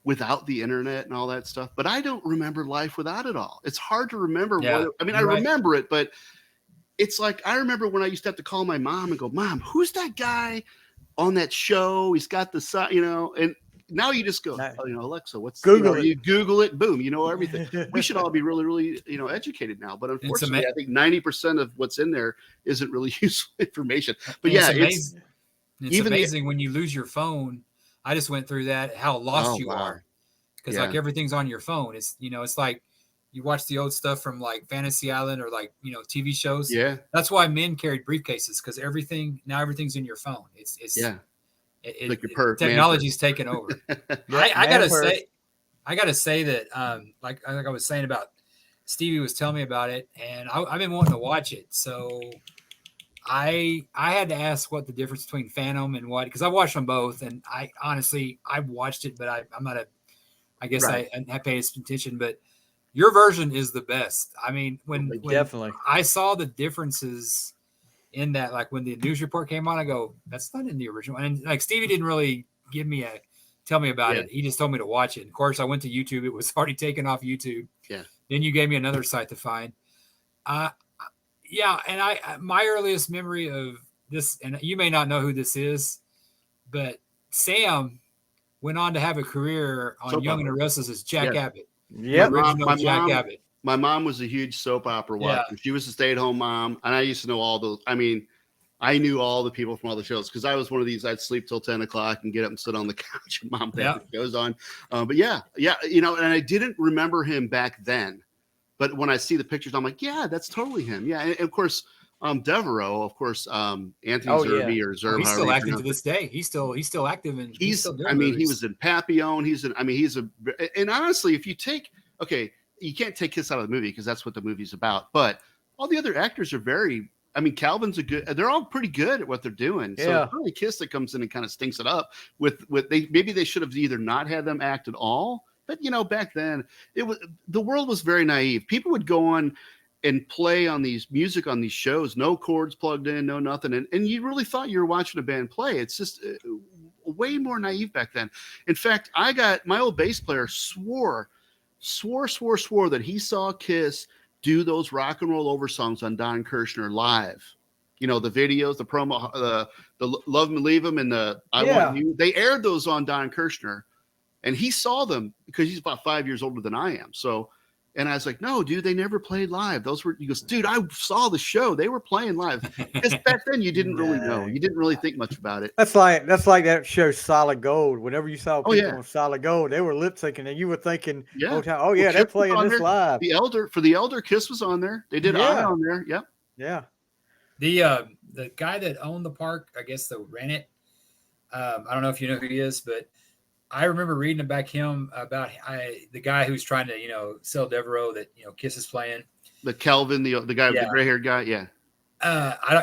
without the internet and all that stuff, but I don't remember life without it all. It's hard to remember I remember it, but it's like I remember when I used to have to call my mom and go, "Mom, who's that guy on that show? He's got the and now you just go, Alexa, what's Google it. You Google it, boom, you know everything. We should all be really, really, educated now. But unfortunately, I think 90% of what's in there isn't really useful information. But it's amazing when you lose your phone. I just went through that, how lost you are. Because like everything's on your phone. It's it's like you watch the old stuff from like Fantasy Island or like TV shows. Yeah. That's why men carried briefcases, because everything's in your phone. It's like your technology's taken over. I gotta say that like I was saying about Stevie was telling me about it, and I've been wanting to watch it. So I had to ask what the difference between Phantom and what, because I watched them both, and I honestly I've watched it, but I'm not I guess I pay attention, but your version is the best. I mean, when definitely I saw the differences in that, like when the news report came on, I go, that's not in the original. And like Stevie didn't really tell me about it. He just told me to watch it. And of course, I went to YouTube. It was already taken off YouTube. Yeah. Then you gave me another site to find. And my earliest memory of this, and you may not know who this is, but Sam went on to have a career on Young and the Restless as Jack Abbott. Yeah, Jack Abbott. My mom was a huge soap opera watcher. Yeah. She was a stay-at-home mom, and I used to know all those. I mean, I knew all the people from all the shows because I was one of these. I'd sleep till 10 o'clock and get up and sit on the couch, and mom had the shows on. But and I didn't remember him back then, but when I see the pictures, I'm like, yeah, that's totally him. Yeah, and of course, Devereaux, of course, Anthony Zerbe or Zerbe. He's still active to this day. He's still active, and he's still doing movies. He was in Papillon. And honestly, if you take you can't take Kiss out of the movie because that's what the movie's about. But all the other actors are Calvin's they're all pretty good at what they're doing. Yeah. So it's really Kiss that comes in and kind of stinks it up maybe they should have either not had them act at all. But back then the world was very naive. People would go on and play on these music on these shows, no chords plugged in, no nothing. And you really thought you were watching a band play. It's just way more naive back then. In fact, my old bass player swore that he saw Kiss do those rock and roll over songs on Don Kirshner live. The videos, the promo, the Love Me Leave 'Em and the I Want You. They aired those on Don Kirshner, and he saw them because he's about 5 years older than I am. So, and I was like, no, dude, they never played live. He goes, dude, I saw the show. They were playing live. Because back then you didn't really know. You didn't really think much about it. That's like that show Solid Gold. Whenever you saw people on Solid Gold, they were lip syncing, and you were thinking, they're playing this live. The Elder, Kiss was on there. They did I on there. Yep. Yeah. The guy that owned the park, I guess that ran it. I don't know if you know who he is, but I remember reading about the guy who's trying to, sell Devereaux that, Kiss is playing. The Kelvin, the guy with the gray haired guy. Yeah.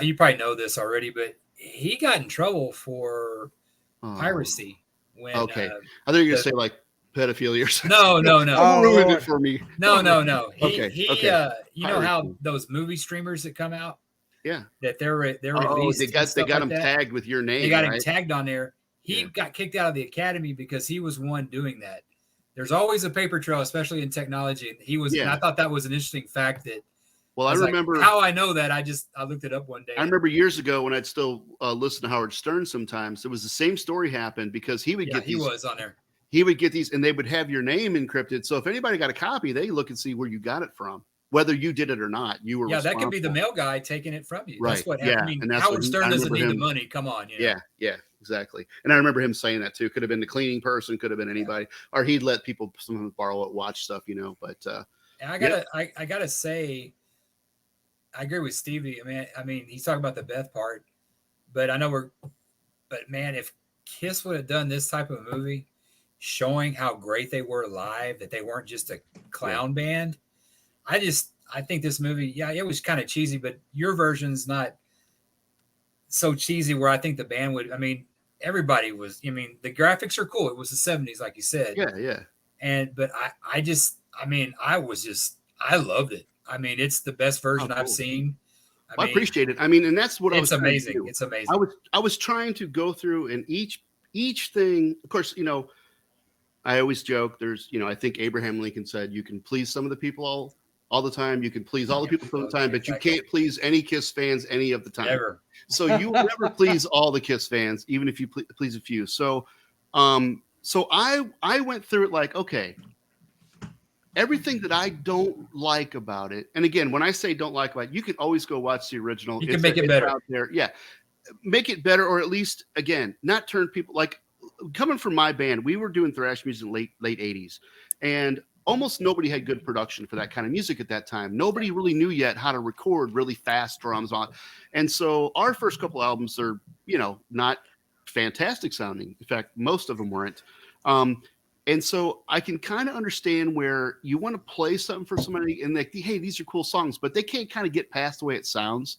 You probably know this already, but he got in trouble for piracy. When, I thought you were going to say like pedophilia or something. No. Ruined it for me. No. You know how those movie streamers that come out? Yeah. That they're released. They got him tagged with your name. They got him tagged on there. He got kicked out of the academy because he was one doing that. There's always a paper trail, especially in technology. And he was, and I thought that was an interesting fact that. Well, I remember how I know that. I looked it up one day. I remember years ago when I'd still listen to Howard Stern sometimes. It was the same story happened because he would he was on there. He would get these and they would have your name encrypted. So if anybody got a copy, they look and see where you got it from. Whether you did it or not, you were that could be the mail guy taking it from you. Right. That's what happened. I mean, Howard Stern doesn't need the money. Come on. Yeah, exactly. And I remember him saying that too. Could have been the cleaning person, could have been anybody, or he'd let people sometimes borrow it, watch stuff, But and I gotta say, I agree with Stevie. I mean, he's talking about the Beth part, but but man, if Kiss would have done this type of movie, showing how great they were live, that they weren't just a clown band. I think this movie, it was kind of cheesy, but your version's not so cheesy where I think the band would, everybody was, the graphics are cool. It was the 70s, like you said. Yeah. but I loved it. I mean, it's the best version Oh, I've cool. seen. I appreciate it. I mean, and that's what I was It's trying to amazing. do. It's amazing. I was trying to go through and each thing, of course, I always joke, there's, I think Abraham Lincoln said, you can please some of the people all the time, you can please all the people some of the time, but you can't please any Kiss fans any of the time. Never. So you will never please all the Kiss fans, even if you please a few. So I went through it like, okay, everything that I don't like about it, and again, when I say don't like about it, you can always go watch the original. You can make it better out there. Yeah, make it better, or at least, again, not turn people, like, coming from my band, we were doing thrash music in late 80s, and almost nobody had good production for that kind of music at that time. Nobody really knew yet how to record really fast drums on. And so our first couple albums are, not fantastic sounding. In fact, most of them weren't. And so I can kind of understand where you want to play something for somebody and like, hey, these are cool songs, but they can't kind of get past the way it sounds.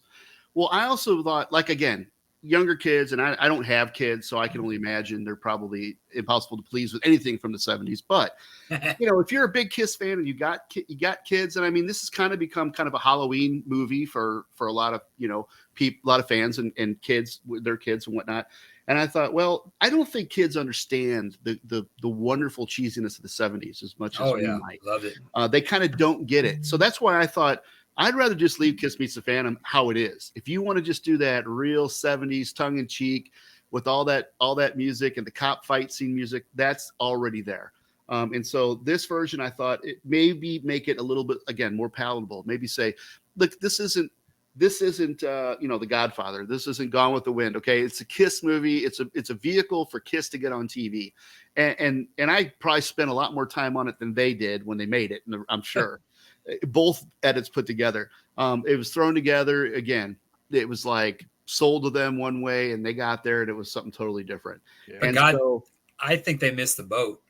Well, I also thought, like, again, younger kids, and I don't have kids, so I can only imagine they're probably impossible to please with anything from the 70s. But if you're a big Kiss fan and you got kids, and I mean, this has kind of become kind of a Halloween movie for a lot of a lot of fans and kids with their kids and whatnot. And I thought, well, I don't think kids understand the wonderful cheesiness of the 70s as much as we might. Love it. They kind of don't get it. So that's why I thought I'd rather just leave Kiss Meets the Phantom how it is. If you want to just do that real 70s tongue in cheek with all that music and the cop fight scene music, that's already there. And so this version, I thought it maybe make it a little bit, again, more palatable. Maybe say, look, this isn't The Godfather. This isn't Gone with the Wind. Okay, it's a Kiss movie. It's a vehicle for Kiss to get on TV, and I probably spent a lot more time on it than they did when they made it. And I'm sure both edits put together. It was thrown together again. It was like sold to them one way, and they got there, and it was something totally different. Yeah. And I think they missed the boat.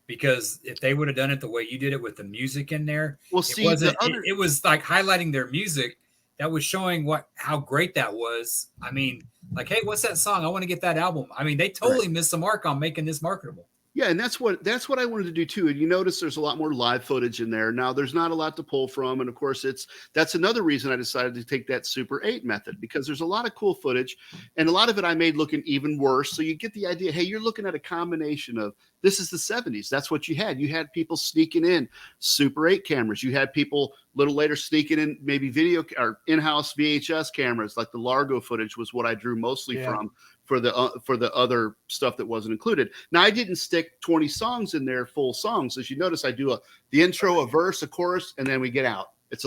Because if they would have done it the way you did it with the music in there, well, see, it was like highlighting their music that was showing how great that was. I mean, like, hey, what's that song? I want to get that album. I mean, they totally missed the mark on making this marketable. Yeah, and that's what I wanted to do too. And you notice there's a lot more live footage in there. Now there's not a lot to pull from, and of course that's another reason I decided to take that Super 8 method, because there's a lot of cool footage, and a lot of it I made looking even worse. So you get the idea. Hey, you're looking at a combination of, this is the 70s. That's what you had. You had people sneaking in Super 8 cameras. You had people a little later sneaking in maybe video or in-house VHS cameras, like the Largo footage was what I drew mostly from. For the other stuff that wasn't included. Now, I didn't stick 20 songs in there, full songs. As you notice, I do the intro, a verse, a chorus, and then we get out. It's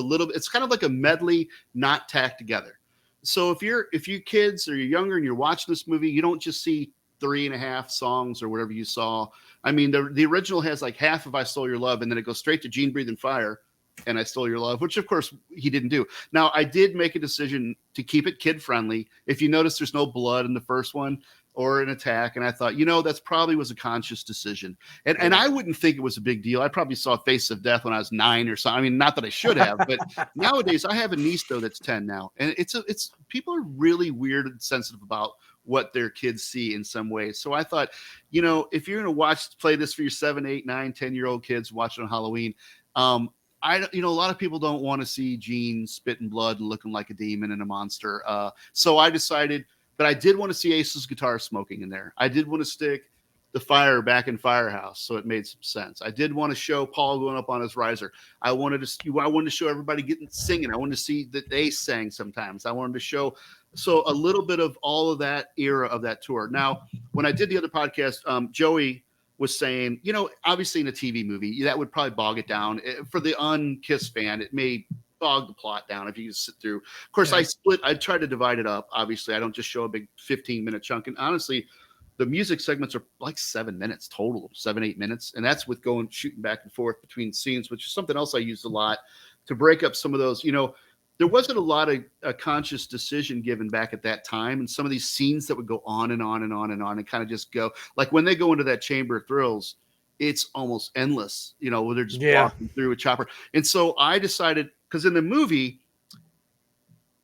kind of like a medley, not tacked together. So if you kids or you're younger and you're watching this movie, you don't just see 3.5 songs or whatever you saw. I mean, the original has like half of I Stole Your Love, and then it goes straight to Gene Breathing Fire and I Stole Your Love, which of course he didn't do. Now, I did make a decision to keep it kid friendly. If you notice, there's no blood in the first one or an attack. And I thought, that's probably was a conscious decision. And I wouldn't think it was a big deal. I probably saw Face of Death when I was 9 or something. I mean, not that I should have, but nowadays I have a niece though that's 10 now. And it's people are really weird and sensitive about what their kids see in some ways. So I thought, if you're going to play this for your 7, 8, 9, 10-year-old kids, watch it on Halloween. A lot of people don't want to see Gene spitting blood and looking like a demon and a monster. So I decided, but I did want to see Ace's guitar smoking in there. I did want to stick the fire back in Firehouse, so it made some sense. I did want to show Paul going up on his riser. I wanted to show everybody singing. I wanted to see that they sang sometimes. I wanted to show a little bit of all of that era of that tour. Now, when I did the other podcast, Joey was saying, obviously in a TV movie, that would probably bog it down. For the un-Kiss fan, it may bog the plot down if you just sit through. Of course, I try to divide it up. Obviously, I don't just show a big 15-minute chunk. And honestly, the music segments are like 7 minutes total, 7-8 minutes. And that's with shooting back and forth between scenes, which is something else I used a lot to break up some of those, there wasn't a lot of conscious decision given back at that time. And some of these scenes that would go on and on and on and on and kind of just go, like when they go into that Chamber of Thrills, it's almost endless, where they're just walking through a chopper. And so I decided, because in the movie,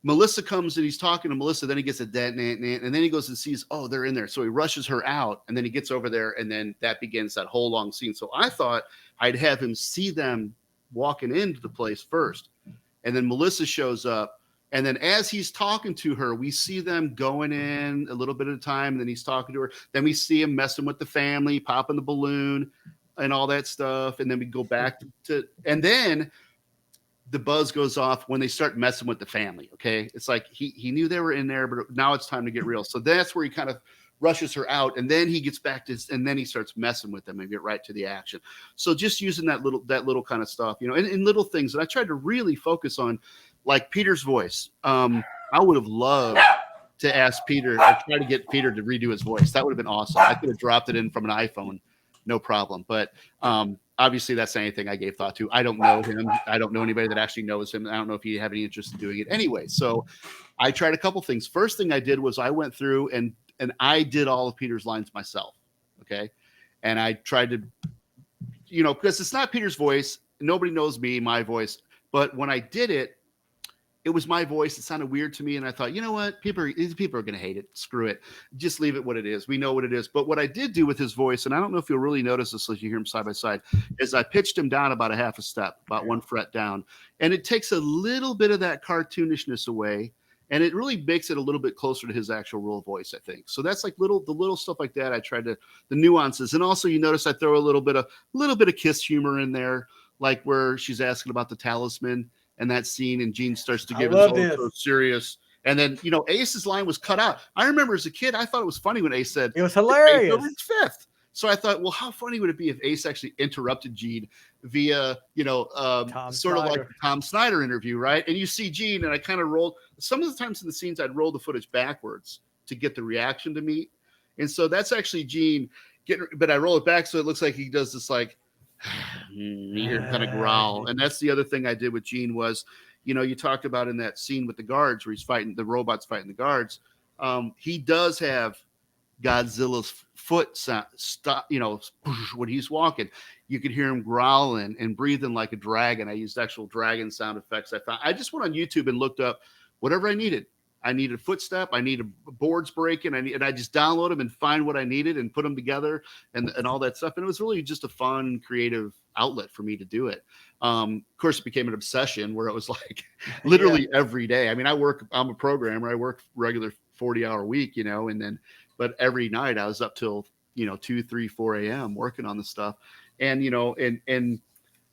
Melissa comes and he's talking to Melissa. Then he gets a dead, and then he goes and sees, oh, they're in there. So he rushes her out, and then he gets over there, and then that begins that whole long scene. So I thought I'd have him see them walking into the place first, and then Melissa shows up, and then as he's talking to her, we see them going in a little bit at a time, and then he's talking to her. Then we see him messing with the family, popping the balloon, and all that stuff, and then we go back to and then the buzz goes off when they start messing with the family. Okay. It's like he knew they were in there, but now it's time to get real. So that's where he kind of rushes her out, and then he gets back to and then he starts messing with them and get right to the action. So just using that little kind of stuff, you know, and little things. And I tried to really focus on like Peter's voice. I would have loved to ask Peter or try to get Peter to redo his voice. That would have been awesome. I could have dropped it in from an iPhone, no problem. But obviously, that's anything I gave thought to. I don't know him. I don't know anybody that actually knows him. I don't know if he have any interest in doing it. Anyway, so I tried a couple things. First thing I did was I went through and I did all of Peter's lines myself. Okay. And I tried to, you know, because it's not Peter's voice. Nobody knows me, my voice. But when I did it, it was my voice. It sounded weird to me. And I thought, you know what? People are going to hate it. Screw it. Just leave it what it is. We know what it is. But what I did do with his voice, and I don't know if you'll really notice this as you hear him side by side, is I pitched him down about a half a step, about 1 fret down. And it takes a little bit of that cartoonishness away. And it really makes it a little bit closer to his actual real voice, I think. So that's like the little stuff like that. I tried to, the nuances. And also you notice I throw a little bit of Kiss humor in there, like where she's asking about the talisman. And that scene, and Gene starts to give his so serious. And then, you know, Ace's line was cut out. I remember as a kid, I thought it was funny when Ace said, it was hilarious. Fifth. So I thought, well, how funny would it be if Ace actually interrupted Gene via, you know, sort of like the Tom Snyder interview, right? And you see Gene, and I kind of rolled. Some of the times in the scenes, I'd roll the footage backwards to get the reaction to meet. And so that's actually Gene getting, but I roll it back so it looks like he does this like, you hear kind of growl. And that's the other thing I did with Gene was, you know, you talked about in that scene with the guards where he's fighting the robots, fighting the guards. He does have Godzilla's foot stop, you know, when he's walking, you could hear him growling and breathing like a dragon. I used actual dragon sound effects. I just went on YouTube and looked up whatever I needed. I needed a footstep. I needed boards breaking. And I just download them and find what I needed and put them together and all that stuff. And it was really just a fun, creative outlet for me to do it. Of course, it became an obsession where it was like literally every day. I mean, I'm a programmer. I work regular 40-hour week, you know, but every night I was up till, you know, 2, 3, 4 a.m. working on the stuff. And, you know, and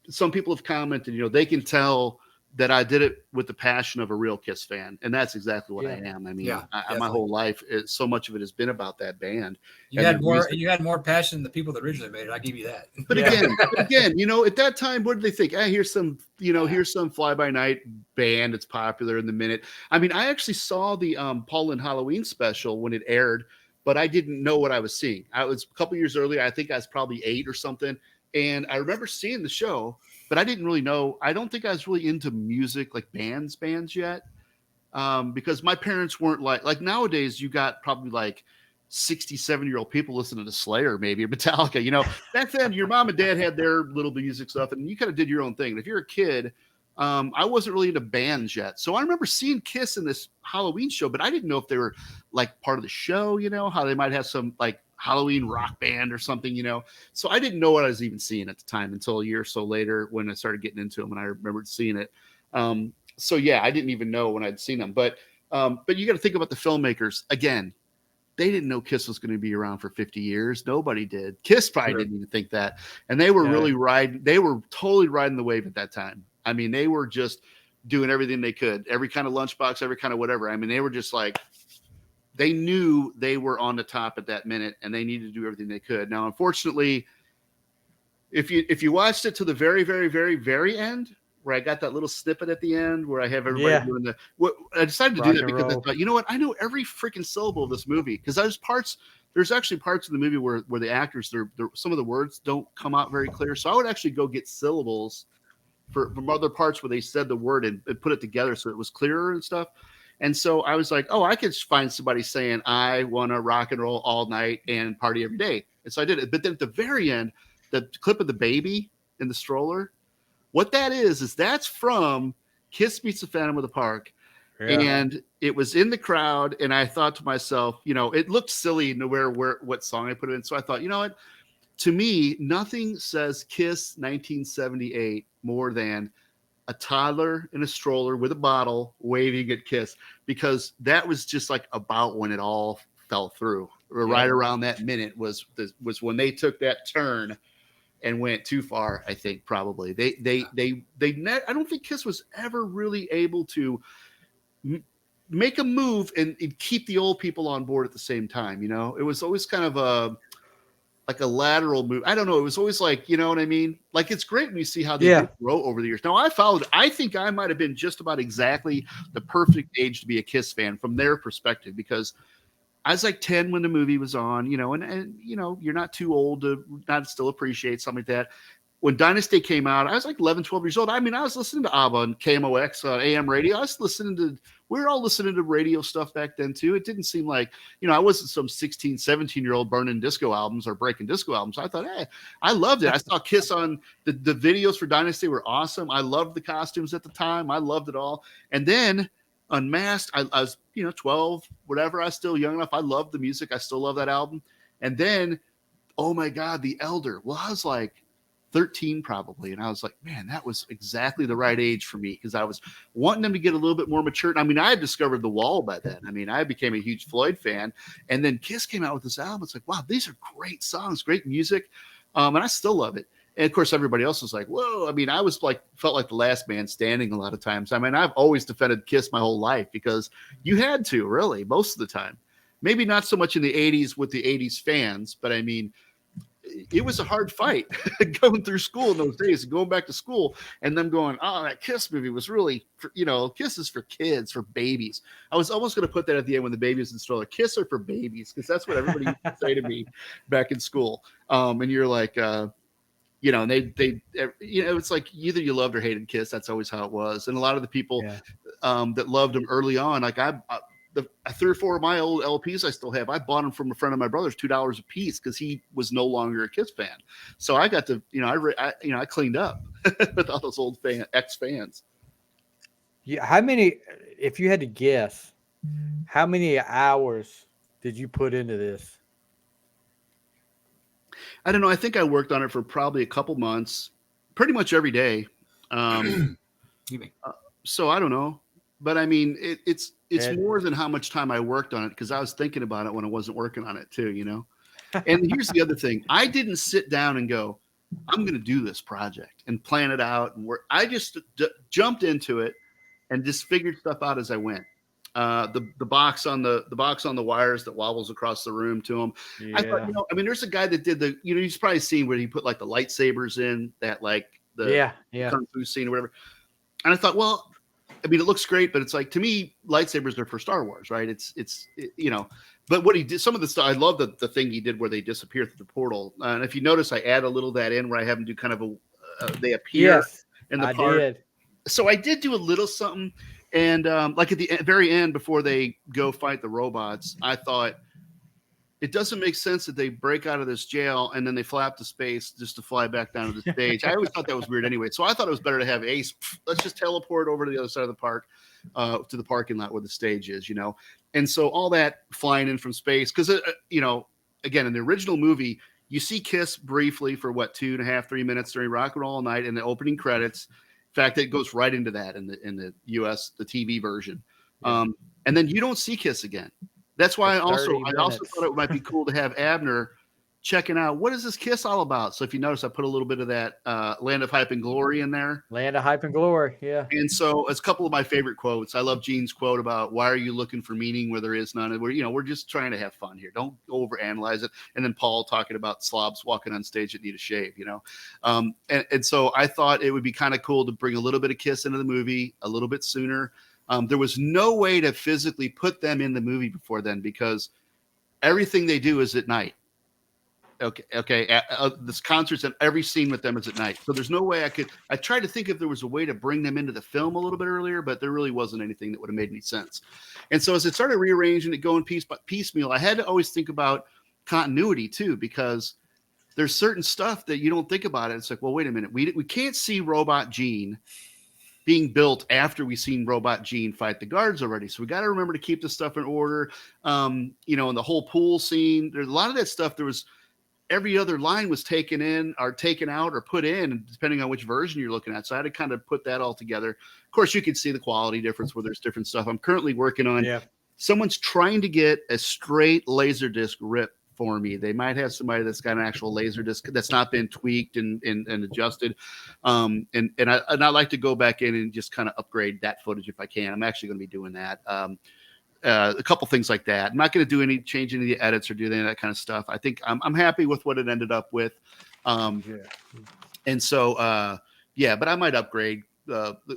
some people have commented, you know, they can tell that I did it with the passion of a real Kiss fan. And that's exactly what I am. I mean, my whole life, so much of it has been about that band. You had more passion than the people that originally made it. I give you that. But again, you know, at that time, what did they think? Here's some fly by night band. It's popular in the minute. I mean, I actually saw the Paul Lynde Halloween special when it aired, but I didn't know what I was seeing. I was a couple years earlier. I think I was probably 8 or something. And I remember seeing the show, but I didn't really know. I don't think I was really into music, like bands yet, because my parents weren't like nowadays. You got probably like 67-year-old people listening to Slayer, maybe, or Metallica. You know, back then your mom and dad had their little music stuff, and you kind of did your own thing. And if you're a kid, I wasn't really into bands yet, so I remember seeing Kiss in this Halloween show, but I didn't know if they were like part of the show. You know, how they might have some like Halloween rock band or something, you know. So I didn't know what I was even seeing at the time until a year or so later when I started getting into them and I remembered seeing it. So yeah, I didn't even know when I'd seen them. But you got to think about the filmmakers. Again, they didn't know Kiss was going to be around for 50 years. Nobody did. Kiss probably didn't even think that. And they were really they were totally riding the wave at that time. I mean, they were just doing everything they could, every kind of lunchbox, every kind of whatever. I mean, they were just like, they knew they were on the top at that minute and they needed to do everything they could. Now, unfortunately, if you watched it to the very, very, very, very end, where I got that little snippet at the end where I have everybody doing I decided to do that because I thought, you know what? I know every freaking syllable of this movie because there's actually parts of the movie where the actors, some of the words don't come out very clear. So I would actually go get syllables from other parts where they said the word and put it together so it was clearer and stuff. And so I was like, oh, I could find somebody saying, I want to rock and roll all night and party every day. And so I did it. But then at the very end, the clip of the baby in the stroller, what that is that's from Kiss Meets the Phantom of the Park. Yeah. And it was in the crowd. And I thought to myself, it looked silly to where what song I put it in. So I thought, you know what? To me, nothing says Kiss 1978 more than a toddler in a stroller with a bottle waving at Kiss, because that was just like about when it all fell through. Right around that minute was when they took that turn and went too far. I think probably I don't think Kiss was ever really able to make a move and keep the old people on board at the same time. It was always kind of like a lateral move. I don't know. It was always like, you know what I mean? Like, it's great when you see how they did grow over the years. Now, I think I might have been just about exactly the perfect age to be a Kiss fan from their perspective, because I was like 10 when the movie was on, and you're not too old to not still appreciate something like that. When Dynasty came out, I was like 11, 12 years old. I mean, I was listening to ABBA on KMOX AM radio. We were all listening to radio stuff back then too. It didn't seem like, I wasn't some 16, 17-year-old burning disco albums or breaking disco albums. I thought, hey, I loved it. I saw Kiss on the videos for Dynasty were awesome. I loved the costumes at the time. I loved it all. And then Unmasked, I was, 12, whatever. I was still young enough. I loved the music. I still love that album. And then, oh my God, The Elder. Well, I was like 13 probably. And I was like, man, that was exactly the right age for me, because I was wanting them to get a little bit more mature. I mean, I had discovered The Wall by then. I mean, I became a huge Floyd fan. And then Kiss came out with this album. It's like, wow, these are great songs, great music. And I still love it. And of course, everybody else was like, whoa. I mean, I was like, felt like the last man standing a lot of times. I mean, I've always defended Kiss my whole life, because you had to, really, most of the time. Maybe not so much in the 80s with the 80s fans, but I mean, it was a hard fight going through school in those days, going back to school and them going, oh, that Kiss movie was really, Kiss is for kids, for babies. I was almost going to put that at the end when the baby was in stroller. Kiss are for babies, because that's what everybody used to say to me back in school. And you're like, and they it's like either you loved or hated Kiss. That's always how it was. And a lot of the people that loved them early on, like the 3 or 4 of my old LPs I still have, I bought them from a friend of my brother's, $2 a piece, because he was no longer a Kiss fan. So I got to, I cleaned up with all those old ex-fans. Yeah. How many, if you had to guess, how many hours did you put into this? I don't know. I think I worked on it for probably a couple months, pretty much every day. So I don't know, but I mean, it's more than how much time I worked on it, because I was thinking about it when I wasn't working on it too, And here's the other thing. I didn't sit down and go, I'm going to do this project and plan it out and work. I just jumped into it and just figured stuff out as I went. The box on the wires that wobbles across the room to him. Yeah. I thought, I mean, there's a guy that did he's probably seen where he put like the lightsabers in that, like the Kung Fu scene or whatever. And I thought, well, I mean, it looks great, but it's like, to me, lightsabers are for Star Wars, right? It's but what he did, some of the stuff, I love the thing he did where they disappear through the portal. And if you notice, I add a little of that in where I have them do kind of they appear in the park. Did. So I did do a little something. And like at the very end, before they go fight the robots, I thought it doesn't make sense that they break out of this jail and then they fly up to space just to fly back down to the stage. I always thought that was weird anyway. So I thought it was better to have Ace. Let's just teleport over to the other side of the park, to the parking lot where the stage is, And so all that flying in from space, because, again, in the original movie, you see Kiss briefly for 2.5, 3 minutes during Rock and Roll All Night in the opening credits. In fact, it goes right into that in the US, the TV version. And then you don't see Kiss again. That's why I also thought it might be cool to have Abner checking out, what is this Kiss all about? So if you notice, I put a little bit of that Land of Hype and Glory in there. Land of Hype and Glory, yeah. And so it's a couple of my favorite quotes. I love Gene's quote about, why are you looking for meaning where there is none? We're just trying to have fun here. Don't overanalyze it. And then Paul talking about slobs walking on stage that need a shave, And so I thought it would be kind of cool to bring a little bit of Kiss into the movie a little bit sooner. There was no way to physically put them in the movie before then, because everything they do is at night. Okay. This concerts and every scene with them is at night. So there's no way I tried to think if there was a way to bring them into the film a little bit earlier, but there really wasn't anything that would have made any sense. And so as it started rearranging it, going piecemeal, I had to always think about continuity too, because there's certain stuff that you don't think about it. It's like, well, wait a minute. We can't see Robot Gene being built after we seen Robot Gene fight the guards already. So we got to remember to keep this stuff in order. And the whole pool scene, there's a lot of that stuff. There was every other line was taken in or taken out or put in, depending on which version you're looking at. So I had to kind of put that all together. Of course, you can see the quality difference where there's different stuff. I'm currently working on. Yeah. Someone's trying to get a straight Laserdisc rip for me. They might have somebody that's got an actual Laserdisc that's not been tweaked and adjusted. And I like to go back in and just kind of upgrade that footage if I can. I'm actually going to be doing that. A couple things like that. I'm not going to do any change any of the edits or do any of that kind of stuff. I think I'm happy with what it ended up with. And so, but I might upgrade.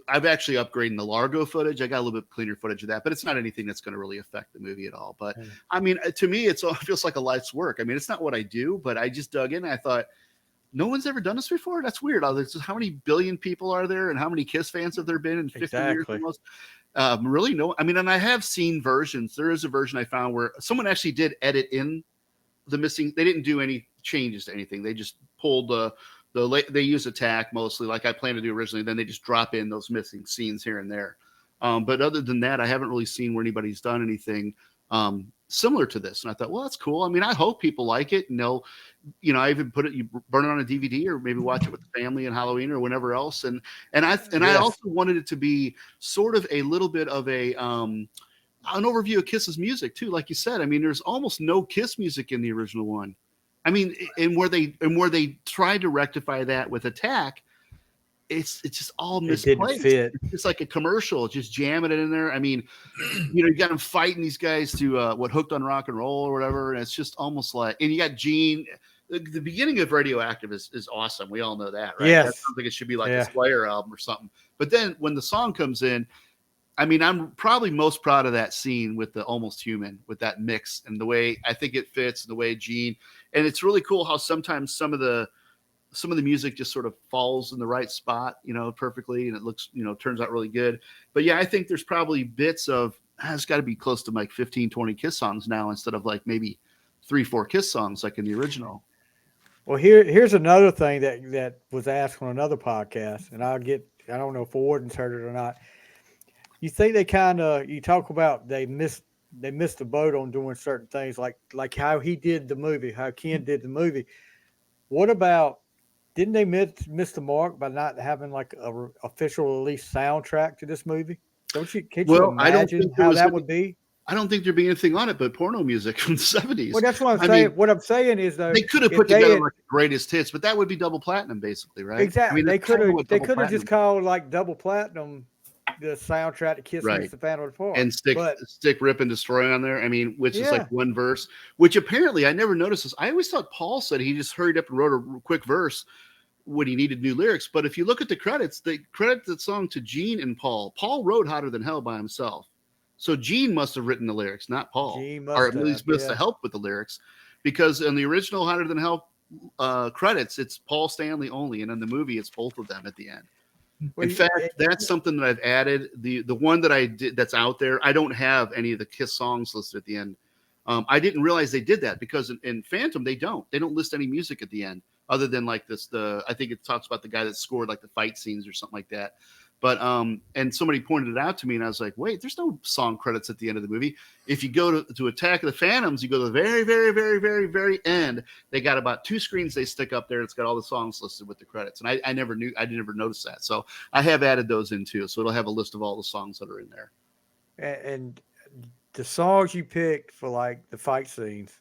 I've actually upgraded the Largo footage. I got a little bit cleaner footage of that, but it's not anything that's going to really affect the movie at all. But I mean, to me, it feels like a life's work. I mean, it's not what I do, but I just dug in and I thought, no one's ever done this before. That's weird. How many billion people are there, and how many Kiss fans have there been in 50 years almost? Really no. I mean, and I have seen versions. There is a version I found where someone actually did edit in the missing. They didn't do any changes to anything. They just pulled they use attack mostly like I planned to do originally. Then they just drop in those missing scenes here and there. But other than that, I haven't really seen where anybody's done anything similar to this. And I thought, well, that's cool. I mean, I hope people like it. And I even you burn it on a DVD or maybe watch it with the family on Halloween or whenever else. And I also wanted it to be sort of a little bit of an overview of Kiss's music too. Like you said, I mean, there's almost no Kiss music in the original one. I mean, and where they tried to rectify that with Attack, it's just all misplaced. It's just like a commercial, just jamming it in there. I mean, you got them fighting these guys to Hooked on Rock and Roll or whatever, and it's just almost like. And you got Gene. The beginning of Radioactive is awesome. We all know that, right? Yes. That sounds like it should be like a Slayer album or something. But then when the song comes in, I mean, I'm probably most proud of that scene with the Almost Human, with that mix and the way I think it fits and the way Gene. And it's really cool how sometimes some of the music just sort of falls in the right spot, perfectly. And it looks, turns out really good. But yeah, I think there's probably bits of, it's got to be close to like 15, 20 Kiss songs now instead of like maybe 3-4 Kiss songs like in the original. Well, here's another thing that was asked on another podcast, and I don't know if Warden's heard it or not. You think you talk about they missed the boat on doing certain things like how he did the movie, how Kenn did the movie. What about, didn't they miss the mark by not having like a official release soundtrack to this movie? Can't you imagine how that would be? I don't think there'd be anything on it but porno music from the 70s. Well, that's what I'm saying. What I'm saying is, though, they could have put together like the greatest hits, but that would be double platinum, basically, right? Exactly. I mean, they could have just called like double platinum the soundtrack to Kiss Meets the Phantom of the Opera. And stick Rip and Destroy on there. I mean, which is like one verse, which apparently I never noticed this. I always thought Paul said he just hurried up and wrote a quick verse when he needed new lyrics. But if you look at the credits, they credit the song to Gene and Paul. Paul wrote Hotter Than Hell by himself. So Gene must have written the lyrics, not Paul. Or at least must have helped with the lyrics. Because in the original Hotter Than Hell credits, it's Paul Stanley only. And in the movie, it's both of them at the end. In fact, that's something that I've added. The one that I did that's out there, I don't have any of the Kiss songs listed at the end. I didn't realize they did that because in Phantom they don't list any music at the end other than like I think it talks about the guy that scored like the fight scenes or something like that. But and somebody pointed it out to me and I was like, wait, there's no song credits at the end of the movie. If you go to Attack of the Phantoms, you go to the very, very, very, very, very end. They got about 2 screens they stick up there. It's got all the songs listed with the credits. And I never noticed that. So I have added those in too. So it'll have a list of all the songs that are in there. And the songs you picked for like the fight scenes.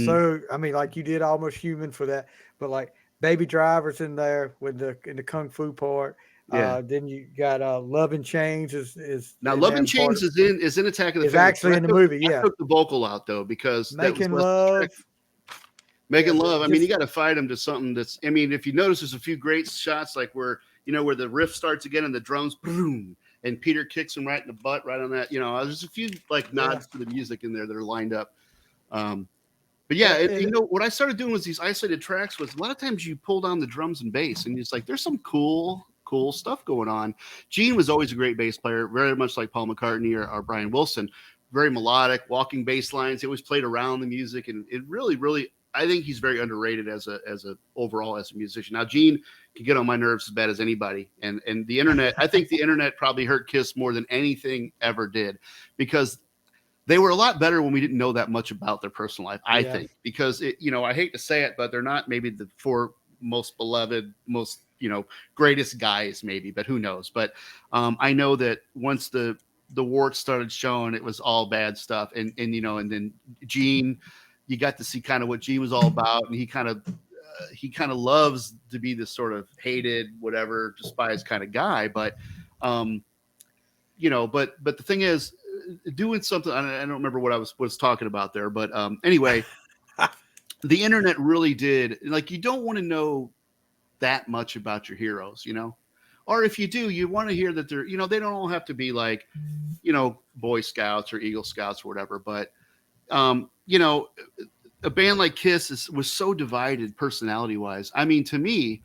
So, I mean, like you did Almost Human for that, but like Baby Driver's in there in the Kung Fu part. Then you got Love in Chains is now Love in Chains is in Attack of the Phantom. It's actually in the movie. I took the vocal out though because Making Love. I mean, you got to fight him to something that's. I mean, if you notice, there's a few great shots like where the riff starts again and the drums boom and Peter kicks him right in the butt right on that. There's a few like nods to the music in there that are lined up. But yeah, what I started doing was these isolated tracks. Was a lot of times you pull down the drums and bass and it's like there's some cool stuff going on. Gene was always a great bass player, very much like Paul McCartney or Brian Wilson, very melodic, walking bass lines. He always played around the music, and it really, really I think he's very underrated as a overall as a musician. Now, Gene can get on my nerves as bad as anybody, and the internet. I think the internet probably hurt Kiss more than anything ever did, because they were a lot better when we didn't know that much about their personal life. I think, because I hate to say it, but they're not maybe the four most beloved, most greatest guys, maybe, but who knows? But I know that once the warts started showing, it was all bad stuff, and then Gene, you got to see kind of what Gene was all about, and he kind of loves to be this sort of hated, whatever, despised kind of guy, but but the thing is, doing something, I don't remember what I was talking about there, but anyway, the internet really did, like, you don't want to know that much about your heroes, or if you do, you want to hear that they're, they don't all have to be like, Boy Scouts or Eagle Scouts or whatever, but a band like Kiss was so divided personality wise. I mean, to me,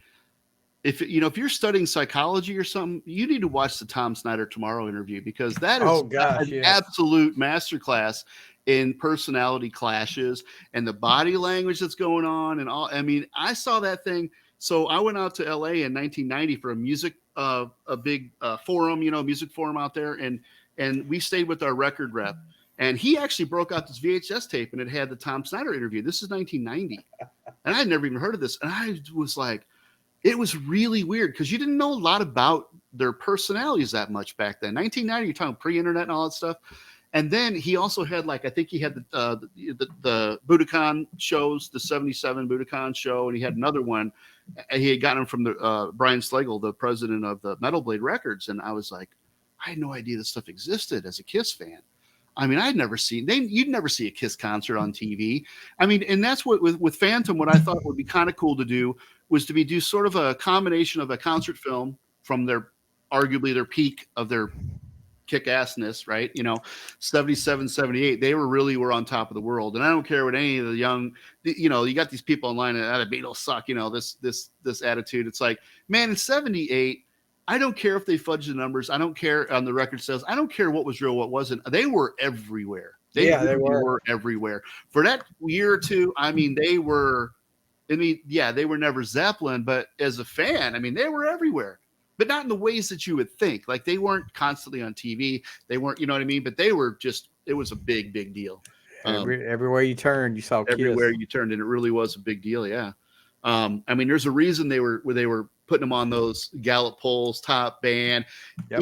if you're studying psychology or something, you need to watch the Tom Snyder Tomorrow interview, because that is an absolute masterclass in personality clashes and the body language that's going on and all. I mean, I saw that thing. So I went out to LA in 1990 for a music, a big forum, music forum out there. And we stayed with our record rep, and he actually broke out this VHS tape, and it had the Tom Snyder interview. This is 1990. And I had never even heard of this. And I was like, it was really weird, because you didn't know a lot about their personalities that much back then. 1990, you're talking pre-internet and all that stuff. And then he also had, I think he had the Budokan shows, the 77 Budokan show, and he had another one. He had gotten them from the Brian Slagle, the president of the Metal Blade Records. And I was like, I had no idea this stuff existed as a Kiss fan. I mean, I'd never seen, you'd never see a Kiss concert on TV. I mean, and that's what with Phantom, what I thought would be kind of cool to do was to do sort of a combination of a concert film from arguably their peak of their kick-assness, right? 77, 78, they were on top of the world. And I don't care what any of the young, you got these people online and the Beatles suck, this attitude. It's like, man, in 78, I don't care if they fudge the numbers. I don't care on the record sales. I don't care what was real, what wasn't. They were everywhere. They were everywhere. For that year or two, I mean, they were never Zeppelin, but as a fan, I mean, they were everywhere. But not in the ways that you would think. Like, they weren't constantly on TV. They weren't, you know what I mean? But they were just, it was a big, big deal. Everywhere you turned, you saw Kiss. Everywhere you turned, and it really was a big deal, yeah. I mean, there's a reason they were putting them on those Gallup polls, top band. Yep.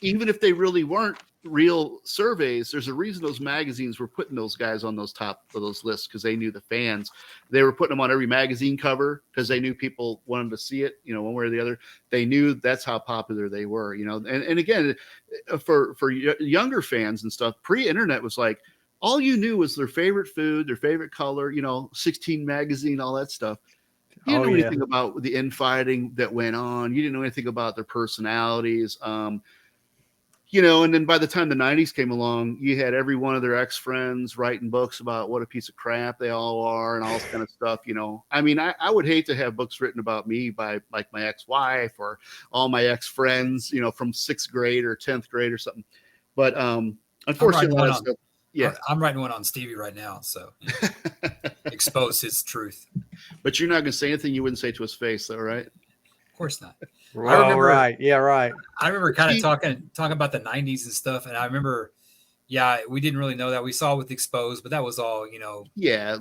Even if they really weren't real surveys, there's a reason those magazines were putting those guys on those top of those lists, because they knew the fans. They were putting them on every magazine cover because they knew people wanted to see it, one way or the other. They knew that's how popular they were, and again, for younger fans and stuff, pre-internet was like, all you knew was their favorite food, their favorite color, 16 magazine, all that stuff. You didn't know anything about the infighting that went on. You didn't know anything about their personalities. And then by the time the 90s came along, you had every one of their ex-friends writing books about what a piece of crap they all are and all this kind of stuff. I mean, I would hate to have books written about me by like my ex-wife or all my ex-friends, from 6th grade or 10th grade or something. But unfortunately, I'm writing one on Stevie right now, so expose his truth. But you're not going to say anything you wouldn't say to his face, though, right? Of course not. Right. Yeah, right. I remember kind of talking about the 90s and stuff, and I remember, we didn't really know that. We saw with Exposed, but that was all, Yeah.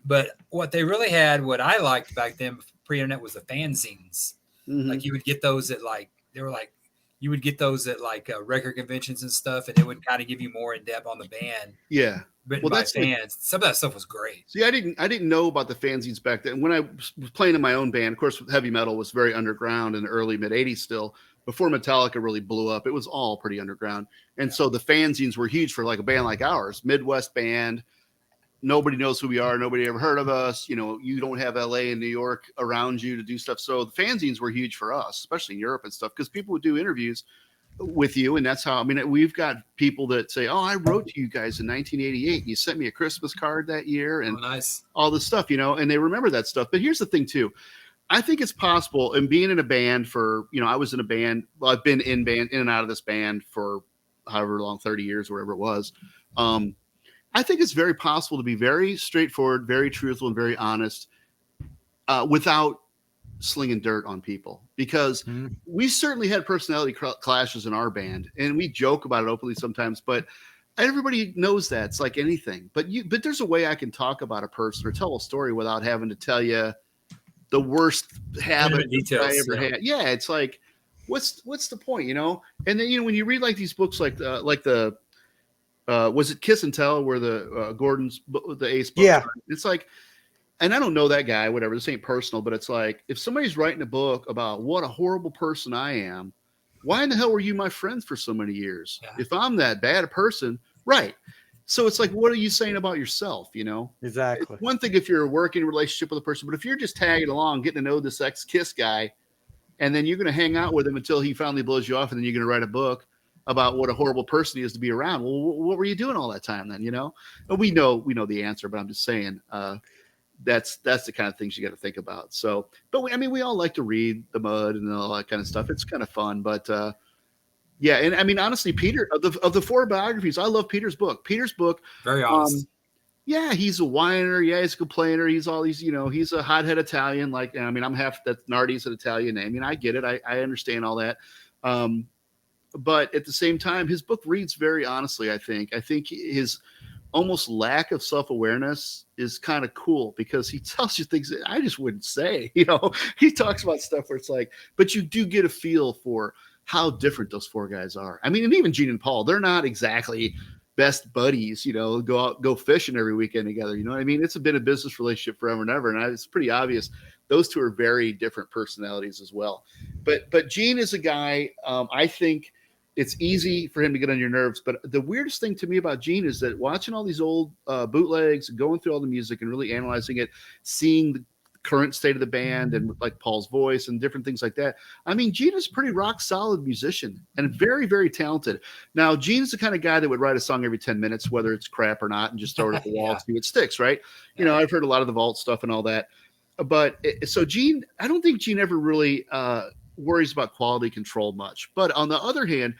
But what they really had, what I liked back then, pre-internet, was the fanzines. Mm-hmm. Like, you would get those at you would get those at record conventions and stuff, and it would kind of give you more in depth on the band. Yeah. Written by fans. Some of that stuff was great. See, I didn't know about the fanzines back then. When I was playing in my own band, of course, heavy metal was very underground in the early mid 80s still. Before Metallica really blew up, it was all pretty underground. And so the fanzines were huge for like a band like ours, Midwest band. Nobody knows who we are. Nobody ever heard of us. You don't have LA and New York around you to do stuff. So the fanzines were huge for us, especially in Europe and stuff, because people would do interviews with you. And that's how, I mean, we've got people that say, I wrote to you guys in 1988. You sent me a Christmas card that year and nice. All this stuff, and they remember that stuff. But here's the thing too. I think it's possible, and being in a band for, I was in a band. Well, I've been in and out of this band for however long, 30 years, wherever it was. I think it's very possible to be very straightforward, very truthful, and very honest without slinging dirt on people, because we certainly had personality clashes in our band, and we joke about it openly sometimes, but everybody knows that. It's like anything, but there's a way I can talk about a person or tell a story without having to tell you the worst habit details, I ever had. Yeah, it's like, what's the point, you know? And then, you know, when you read like these books, like the was it Kiss and Tell, where the Gordon's the Ace book? Yeah, it's like, and I don't know that guy, whatever. This ain't personal, but it's like, if somebody's writing a book about what a horrible person I am, why in the hell were you my friends for so many years? Yeah. If I'm that bad a person, right? So it's like, what are you saying about yourself? You know, exactly. It's one thing if you're a working relationship with a person, but if you're just tagging along, getting to know this ex-Kiss guy, and then you're going to hang out with him until he finally blows you off, and then you're going to write a book about what a horrible person he is to be around. Well, what were you doing all that time then? You know, and we know the answer, but I'm just saying, that's the kind of things you got to think about. So, but we all like to read the Mud and all that kind of stuff. It's kind of fun, but yeah. And I mean, honestly, Peter, of the 4 biographies, I love Peter's book. Very honest. Yeah, he's a whiner. Yeah, he's a complainer. He's all these, you know, he's a hothead Italian. Like, I mean, I'm half that. Nardi's an Italian name. I mean, I get it. I understand all that. But at the same time, his book reads very honestly. I think his almost lack of self-awareness is kind of cool, because he tells you things that I just wouldn't say. You know, he talks about stuff where it's like, but you do get a feel for how different those 4 guys are. I mean, and even Gene and Paul, they're not exactly best buddies, you know, go fishing every weekend together. You know what I mean? It's been a business relationship forever and ever. And it's pretty obvious those 2 are very different personalities as well. But Gene is a guy, I think it's easy for him to get on your nerves. But the weirdest thing to me about Gene is that watching all these old bootlegs, going through all the music and really analyzing it, seeing the current state of the band and like Paul's voice and different things like that. I mean, Gene is a pretty rock solid musician and very, very talented. Now, Gene's the kind of guy that would write a song every 10 minutes, whether it's crap or not, and just throw it at the wall and see what sticks, right? You know, I've heard a lot of the Vault stuff and all that. But so Gene, I don't think Gene ever really worries about quality control much. But on the other hand,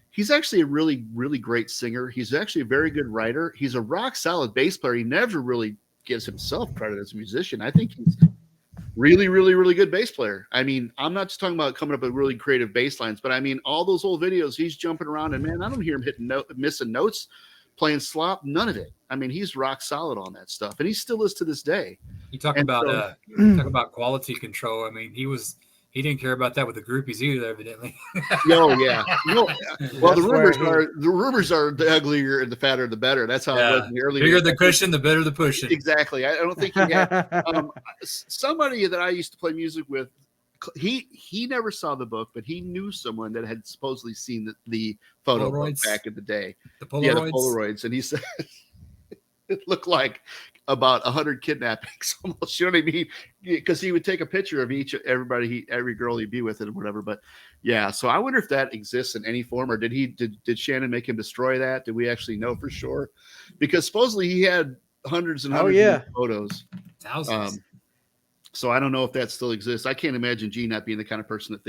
he's actually a really, really great singer. He's actually a very good writer. He's a rock solid bass player. He never really gives himself credit as a musician. I think he's really, really, really good bass player. I mean, I'm not just talking about coming up with really creative bass lines, but I mean, all those old videos, he's jumping around, and man, I don't hear him missing notes, playing slop, none of it. I mean, he's rock solid on that stuff, and he still is to this day. You talk about quality control. I mean, he didn't care about that with the groupies either, evidently. Oh yeah. Well, the rumors are the uglier and the fatter the better. That's how it was in the early bigger days. The cushion, the better the pushing. Exactly. I don't think he had somebody that I used to play music with. He never saw the book, but he knew someone that had supposedly seen the photo book back in the day. The Polaroids. Yeah, the Polaroids, and he said it looked like about 100 kidnappings almost. You know what I mean? Because he would take a picture of every girl he'd be with and whatever. But yeah, so I wonder if that exists in any form, or did Shannon make him destroy that? Did we actually know for sure? Because supposedly he had hundreds and hundreds of photos, thousands. So I don't know if that still exists. I can't imagine Gene not being the kind of person that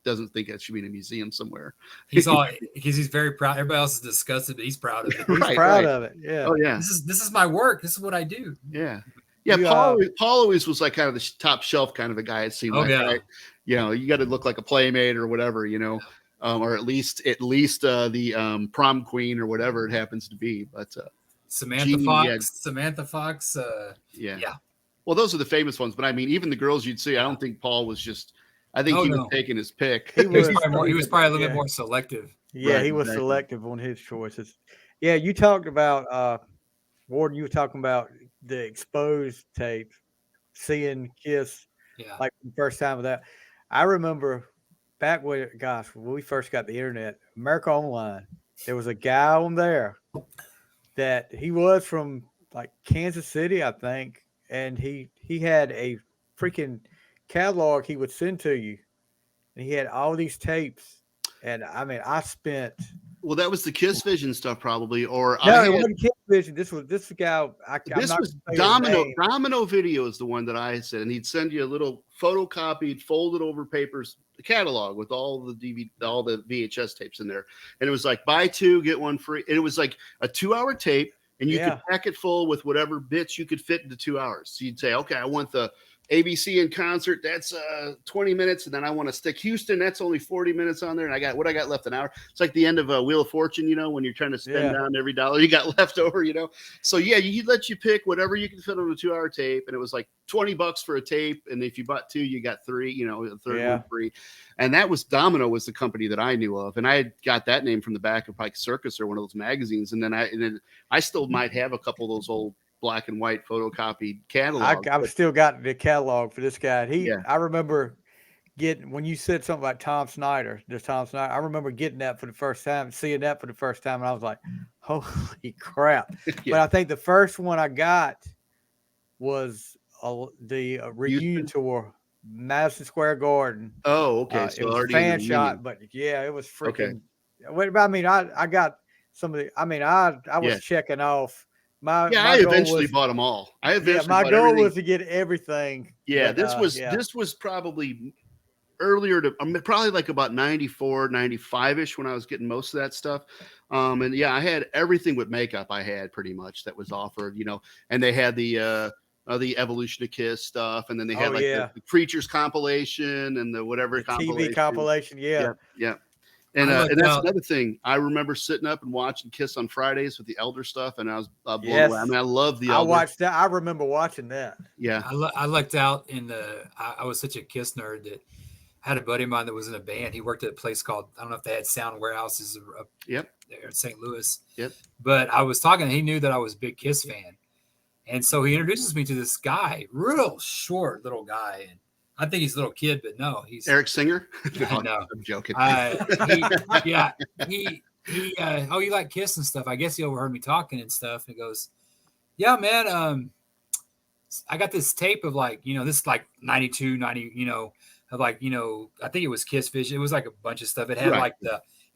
doesn't think that should be in a museum somewhere. He's because he's very proud. Everybody else is disgusted, but he's proud of it. He's proud of it. Yeah. Oh yeah. This is my work. This is what I do. Yeah. Yeah. Paul always was like kind of the top shelf kind of a guy. It seemed like, right? You know, you got to look like a playmate or whatever, you know, or at least the prom queen or whatever it happens to be. But Samantha Fox. Yeah. Well, those are the famous ones, but I mean, even the girls you'd see, I don't think Paul was just. I think he was taking his pick. He was probably a little bit more selective. Yeah, he was selective on his choices. Yeah, you talked about Warden. You were talking about the exposed tape, seeing Kiss, like the first time of that. I remember back when we first got the internet, America Online. There was a guy on there that he was from like Kansas City, I think. And he had a freaking catalog he would send to you, and he had all these tapes. And I mean, I spent. Well, that was the Kiss Vision stuff, probably, or no, it wasn't Kiss Vision. This guy. This was Domino. Domino Video is the one that I said, and he'd send you a little photocopied, folded over papers catalog with all the VHS tapes in there, and it was like buy 2 get 1 free. And it was like a 2-hour tape. and you could pack it full with whatever bits you could fit into 2 hours. So you'd say, okay, I want the ABC in concert. That's 20 minutes. And then I want to stick Houston. That's only 40 minutes on there. And I got left, an hour. It's like the end of a Wheel of Fortune, when you're trying to spend down every dollar you got left over, So he'd let you pick whatever you can fit on a 2-hour tape. And it was like $20 for a tape. And if you bought 2, you got 3, the third one free. And that was Domino was the company that I knew of. And I got that name from the back of like Circus or one of those magazines. And then I still might have a couple of those old black and white photocopied catalog. I've still got the catalog for this guy. I remember when you said something about Tom Snyder, I remember getting that for the first time, seeing that for the first time. And I was like, holy crap. But I think the first one I got was the reunion tour, Madison Square Garden. Oh, okay. So it was a fan shot, but it was freaking. Okay. I mean, I got some of the. I mean, I was checking off. I eventually bought them all. My goal was to get everything. Yeah, but, this was probably earlier probably like about 94, 95-ish when I was getting most of that stuff. I had everything with makeup I had pretty much that was offered, and they had the Evolution of Kiss stuff, and then they had the Creatures compilation and the whatever the compilation. TV compilation. Yeah. And that's another thing. I remember sitting up and watching Kiss on Fridays with the Elder stuff, and I was blown away. I mean, I love the Elder. I watched that. I remember watching that. Yeah. I lucked out I was such a Kiss nerd that I had a buddy of mine that was in a band. He worked at a place called, I don't know if they had Sound Warehouses there in St. Louis. Yep. But I was talking, he knew that I was a big Kiss fan. And so he introduces me to this guy, real short little guy. And I think he's a little kid, but no, he's Eric Singer. No, I'm joking. You like Kiss and stuff. I guess he overheard me talking and stuff. And he goes, yeah, man. I got this tape of like, this is like 92, 90, of like, I think it was Kiss Vision. It was like a bunch of stuff. It had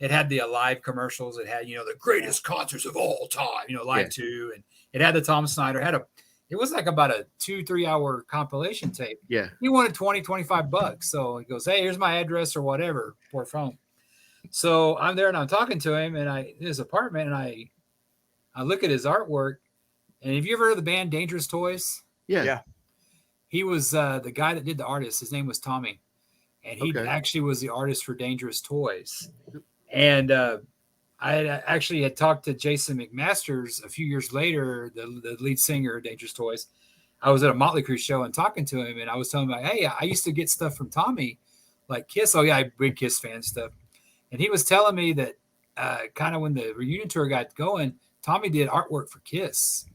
it had the Alive commercials. It had, the greatest concerts of all time, Live 2. And it had the Tom Snyder, it was like about a 2-3 hour compilation tape. Yeah. He wanted $20-$25. So he goes, hey, here's my address or whatever for phone. So I'm there and I'm talking to him in his apartment, and I look at his artwork. And have you ever heard of the band Dangerous Toys? Yeah. He was the guy that did the artist. His name was Tommy. And he actually was the artist for Dangerous Toys. And I actually had talked to Jason McMasters a few years later, the lead singer of Dangerous Toys. I was at a Motley Crue show and talking to him, and I was telling him, hey, I used to get stuff from Tommy, like Kiss. Oh, yeah, big Kiss fan stuff. And he was telling me that kind of when the reunion tour got going, Tommy did artwork for Kiss.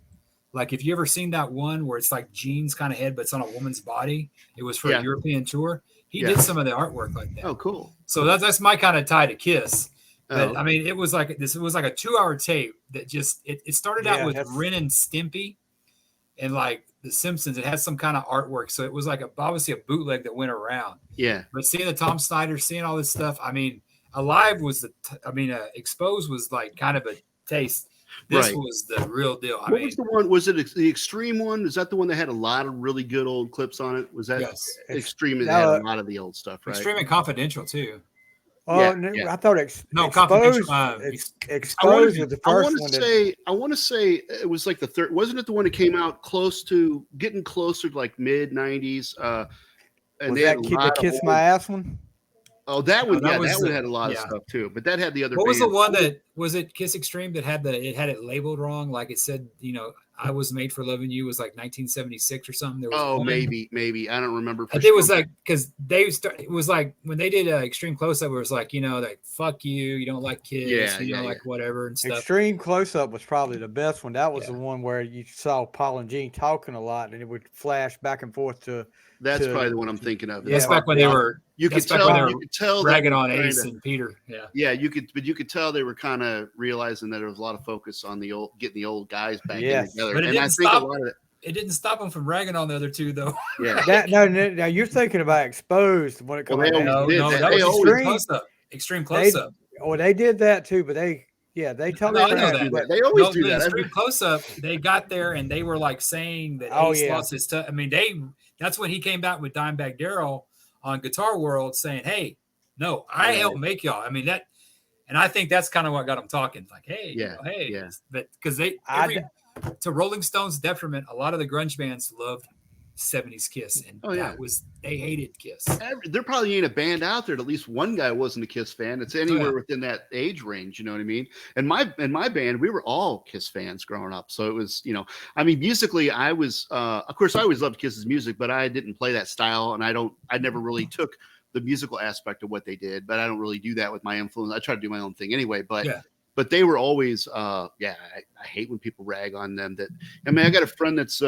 Like, if you ever seen that one where it's like Gene's kind of head, but it's on a woman's body, it was for a European tour. He did some of the artwork like that. Oh, cool. So that's my kind of tie to Kiss. But I mean, it was like a 2-hour tape that just it started out with Ren and Stimpy and like The Simpsons. It had some kind of artwork, so it was like obviously a bootleg that went around. Yeah. But seeing the Tom Snyder, seeing all this stuff, I mean, Alive was Exposed was like kind of a taste. This was the real deal. What was the one? Was it the Extreme one? Is that the one that had a lot of really good old clips on it? Was that Extreme? That had a lot of the old stuff, right? Extreme and Confidential too. Oh, no, I thought Exposed was the first one. I want to say it was like the third. Wasn't it the one that came out getting closer to like mid 90s? And was that the Kiss My Ass one? Oh, that one. That one had a lot of stuff too. But that had the other. What was the one that was it? Kiss Extreme that had it labeled wrong, like it said, I Was Made for Loving You was like 1976 or something. There was maybe I don't remember. It was like because it was like when they did Extreme Close Up, it was like like fuck you don't like Kiss, you don't like whatever and stuff. Extreme Close Up was probably the best one. That was the one where you saw Paul and Gene talking a lot, and it would flash back and forth to. That's probably the one I'm thinking of. That's back when they were. You could tell ragging on Ace and Peter. Yeah, you could tell they were kind of realizing that there was a lot of focus on getting the old guys back in together. But it didn't stop them from ragging on the other two, though. Yeah. Now you're thinking about Exposed when it comes. No, that was Extreme Close Up. Oh, they did that too, but they totally. I know that. They always do that. Extreme Close Up. They got there and they were like saying that Ace lost his touch. I mean, that's when he came back with Dimebag Darrell on Guitar World saying, "Hey, no, I helped make y'all." I mean And I think that's kind of what got them talking. Like, hey, Yeah, hey, yeah. but because to Rolling Stones' detriment, a lot of the grunge bands loved 70s Kiss, and they hated Kiss. There probably ain't a band out there that at least one guy wasn't a Kiss fan. It's anywhere within that age range, you know what I mean? And my band, we were all Kiss fans growing up. So it was, I mean, musically, I was, of course, I always loved Kiss's music, but I didn't play that style, and I never really took the musical aspect of what they did, but I don't really do that with my influence. I try to do my own thing anyway, but they were always, I hate when people rag on them. I got a friend that's,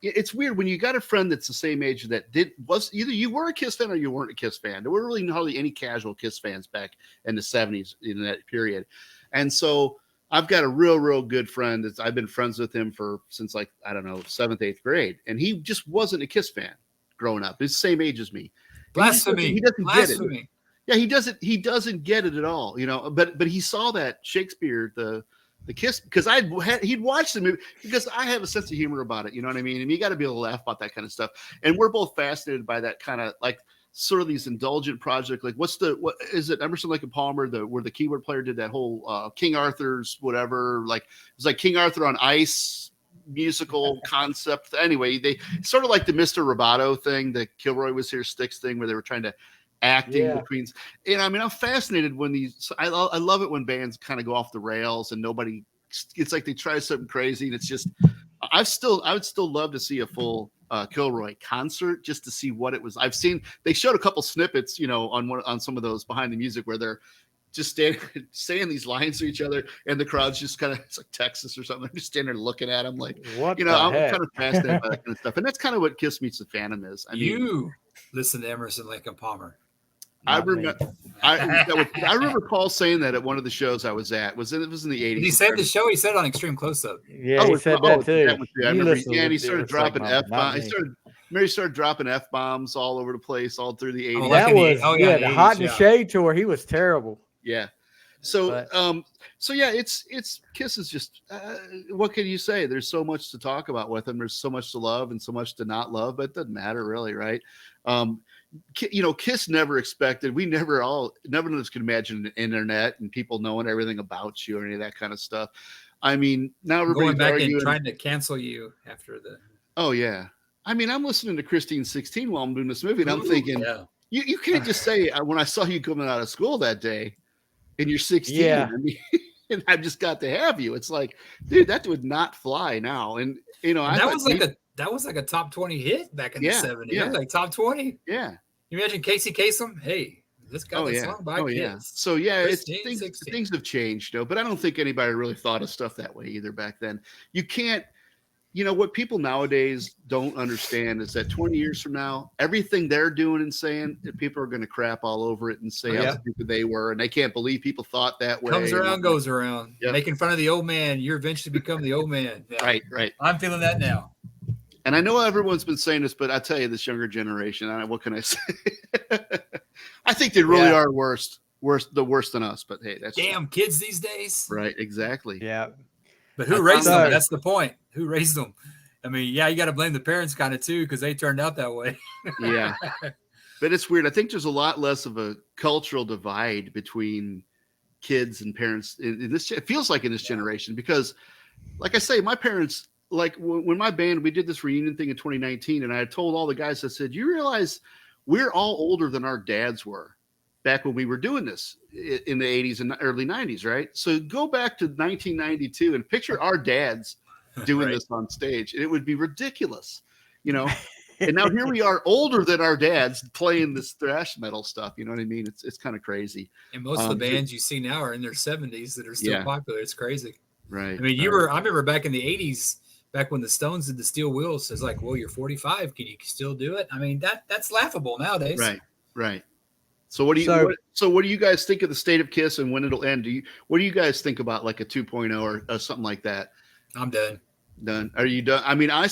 it's weird when you got a friend that's the same age that was either you were a Kiss fan or you weren't a Kiss fan. There were really hardly any casual Kiss fans back in the 70s in that period. And so I've got a real good friend that I've been friends with him since like, I don't know, 7th, 8th grade. And he just wasn't a Kiss fan growing up. He's the same age as me. Blasphemy. He doesn't Blasphemy. get it. Yeah, he doesn't get it at all, but he saw that Shakespeare, the Kiss, because he'd watched the movie, because I have a sense of humor about it, you know what I mean? And you got to be able to laugh about that kind of stuff. And we're both fascinated by that kind of like sort of these indulgent project. Like what is it? Emerson, Lake and Palmer, where the keyboard player did that whole King Arthur's whatever, like it was like King Arthur on Ice musical concept. Anyway, they sort of like the Mr. Roboto thing, the Kilroy Was Here Sticks thing, where they were trying to acting between. And I mean, I'm fascinated when I love it when bands kind of go off the rails and it's like they try something crazy, and it's just I would still love to see a full Kilroy concert just to see what it was. I've seen they showed a couple snippets, on some of those behind the music where they're just saying these lines to each other, and the crowd's just kind of, it's like Texas or something. They're just standing there looking at them like, I'm kind of fascinated by that kind of stuff. And that's kind of what Kiss Meets the Phantom is. I mean, you listen to Emerson, Lake and Palmer. I remember Paul saying that at one of the shows I was at. It was in the 80s. Did he say the show? He said it on Extreme Close Up. Yeah, he said that too. I remember. Yeah, and he started dropping F-bombs. He started dropping F-bombs all over the place, all through the 80s. The Hot in the Shade tour. He was terrible. Yeah. So it's Kiss is just what can you say? There's so much to talk about with them. There's so much to love and so much to not love, but it doesn't matter really, right? Kiss never expected. None of us could imagine the internet and people knowing everything about you or any of that kind of stuff. I mean, now everybody's going back arguing, and trying to cancel you after the. Oh yeah, I mean, I'm listening to Christine 16 while I'm doing this movie, and I'm thinking, you can't just say when I saw you coming out of school that day, and you're 16. Yeah. I mean, and I've just got to have you. It's like, dude, that would not fly now. And that was like a top 20 hit back in the 70s. Yeah. Like top 20. Yeah. You imagine Casey Kasem? Hey, this guy song by Kiss. Yeah. So things have changed, but I don't think anybody really thought of stuff that way either back then. You can't, what people nowadays don't understand is that 20 years from now, everything they're doing and saying, people are going to crap all over it and say how stupid they were, and they can't believe people thought that way. Comes around, goes around. Yep. Making fun of the old man, you eventually become the old man. Yeah. Right. I'm feeling that now. And I know everyone's been saying this, but I tell you, this younger generation, what can I say? I think they really are worse than us. But hey, that's damn kids these days. Right, exactly. Yeah. But who raised them? That's the point. Who raised them? I mean, you got to blame the parents kind of too, because they turned out that way. Yeah. But it's weird. I think there's a lot less of a cultural divide between kids and parents in this. It feels like in this generation, because, like I say, my parents. Like when my band, we did this reunion thing in 2019, and I had told all the guys, I said, you realize we're all older than our dads were back when we were doing this in the 80s and early 90s, right? So go back to 1992 and picture our dads doing this on stage. And it would be ridiculous, And now here we are older than our dads playing this thrash metal stuff. You know what I mean? It's kind of crazy. And most of the bands you see now are in their 70s that are still popular. It's crazy. Right. I mean, I remember back in the 80s, back when the Stones did the Steel Wheels, it's like, well, you're 45. Can you still do it? I mean, that's laughable nowadays. Right. So what do you guys think of the state of Kiss and when it'll end? What do you guys think about like a 2.0 or something like that? I'm done. Done. Are you done? I mean, I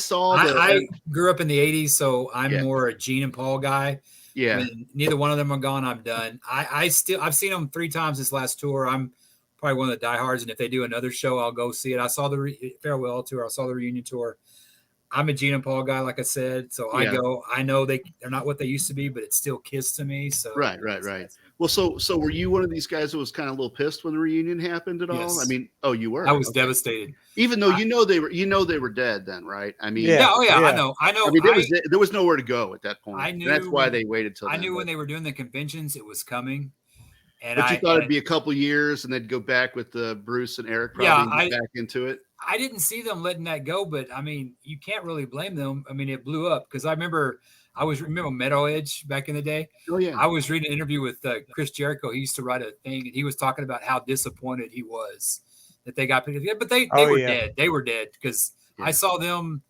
grew up in the 80s, so I'm more a Gene and Paul guy. Yeah. When neither one of them are gone, I'm done. I've seen them 3 times this last tour. I'm probably one of the diehards, and if they do another show, I'll go see it. I saw the farewell tour. I saw the reunion tour. I'm a Gene and Paul guy, like I said. So I go. I know they're not what they used to be, but it's still Kiss to me. So right. Well, so were you one of these guys that was kind of a little pissed when the reunion happened at all? Yes. I mean, you were. I was devastated. Even though they were dead then, right? I mean, Yeah. I know. I mean, there was nowhere to go at that point. I knew that's why they waited till. I knew when they were doing the conventions, it was coming. And but you thought it'd be a couple years, and they'd go back with Bruce and Eric. Probably back into it. I didn't see them letting that go, but I mean, you can't really blame them. I mean, it blew up because I remember Meadow Edge back in the day. Oh yeah. I was reading an interview with Chris Jericho. He used to write a thing, and he was talking about how disappointed he was that they got picked together. But they were dead. They were dead because I saw them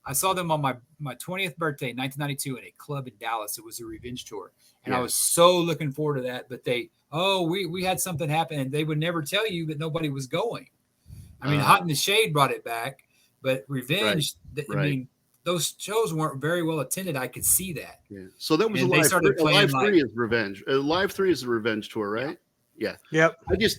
on my 20th birthday in 1992 in a club in Dallas. It was a revenge tour. And I was so looking forward to that. But we had something happen, and they would never tell you that nobody was going. I mean, Hot in the Shade brought it back, but Revenge, I mean, those shows weren't very well attended. I could see that. Yeah. So that was Live 3 is Revenge. Live 3 is the Revenge tour, right? Yeah. Yep.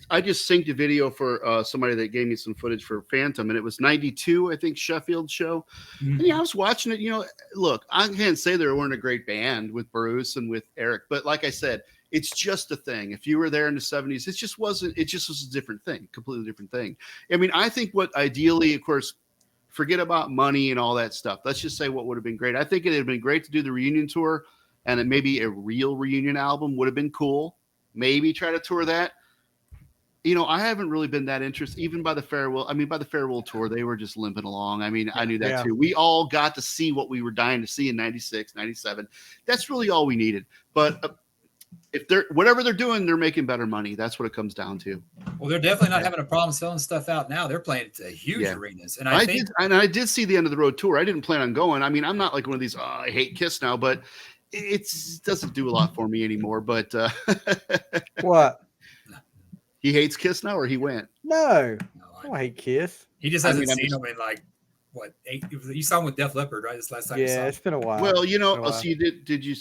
I just synced a video for somebody that gave me some footage for Phantom, and it was 92, I think, Sheffield show. Mm-hmm. And I was watching it. Look, I can't say they weren't a great band with Bruce and with Eric, but like I said, it's just a thing. If you were there in the 70s, it just was a different thing, completely different thing. I mean, I think what ideally, of course, forget about money and all that stuff. Let's just say what would have been great. I think it would have been great to do the reunion tour, and then maybe a real reunion album would have been cool. Maybe try to tour that. I haven't really been that interested, even by the farewell. I mean, by the farewell tour, they were just limping along. I mean, I knew that too. We all got to see what we were dying to see in 96, 97. That's really all we needed. But if whatever they're doing, they're making better money. That's what it comes down to. Well, they're definitely not having a problem selling stuff out now. They're playing at huge arenas. And I did see the end of the road tour. I didn't plan on going. I mean, I'm not like one of these, I hate Kiss now, but it doesn't do a lot for me anymore. But what? He hates Kiss now, or he went? No, I don't hate Kiss. He just hasn't seen them in like what 8? You saw him with Def Leppard, right? This last time. Yeah, it's been a while. Well, so you did you?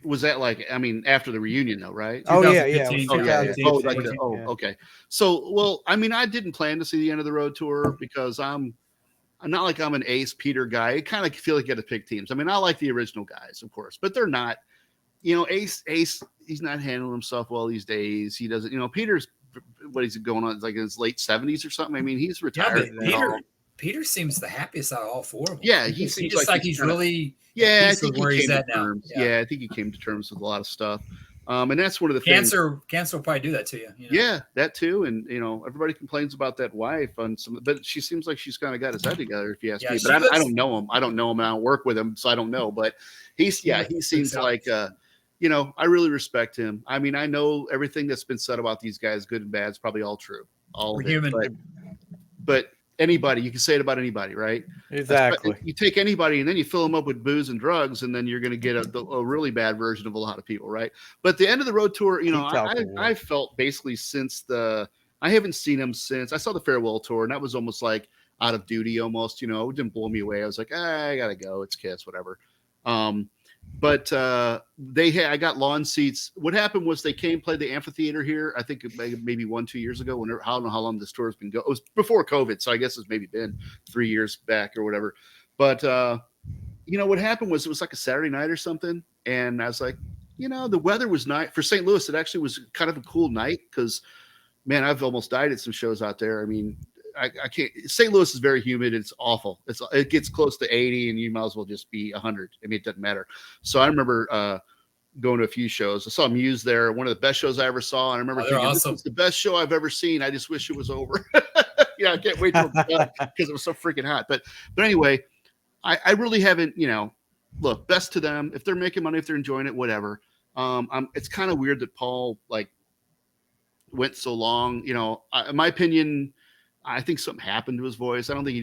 Was that like? I mean, after the reunion, though, right? Oh yeah. Okay. So, well, I mean, I didn't plan to see the end of the road tour because I'm not like I'm an Ace Peter guy. I kind of feel like you got to pick teams. I mean, I like the original guys, of course, but they're not. Ace, he's not handling himself well these days. He doesn't. Peter's what he's going on, like in his late 70s or something. I mean, he's retired. Yeah, Peter seems the happiest out of all four of them. Yeah, he seems like he's really. Yeah, I think he came to terms. Yeah, I think he came to terms with a lot of stuff. And that's one of the things. Cancer will probably do that to you. Yeah, that too. And everybody complains about that wife on some, but she seems like she's kind of got his head together, if you ask me. But I don't know him. I don't know him. I don't work with him, so I don't know. But he seems like I really respect him. I mean, I know everything that's been said about these guys, good and bad, is probably all true. All of it. Human. But anybody, you can say it about anybody, right? Exactly. You take anybody and then you fill them up with booze and drugs, and then you're going to get a really bad version of a lot of people, right? But the end of the road tour, I felt basically I haven't seen him since I saw the farewell tour, and that was almost like out of duty almost, it didn't blow me away. I was like, I got to go. It's Kiss, whatever. But I got lawn seats. What happened was they played the amphitheater here. I think maybe 1-2 years ago. I don't know how long this tour has been going. It was before COVID, so I guess it's maybe been 3 years back or whatever. But what happened was it was like a Saturday night or something, and I was like, the weather was nice for St. Louis. It actually was kind of a cool night because, man, I've almost died at some shows out there. I mean, I can't. St. Louis is very humid. It's awful. It gets close to 80, and you might as well just be 100. I mean, it doesn't matter. So I remember going to a few shows. I saw Muse there, one of the best shows I ever saw. And I remember thinking, awesome. This is the best show I've ever seen. I just wish it was over. I can't wait till it's done because it was so freaking hot. But anyway, I really haven't. Look, best to them. If they're making money, if they're enjoying it, whatever. It's kind of weird that Paul went so long. In my opinion, I think something happened to his voice. I don't think he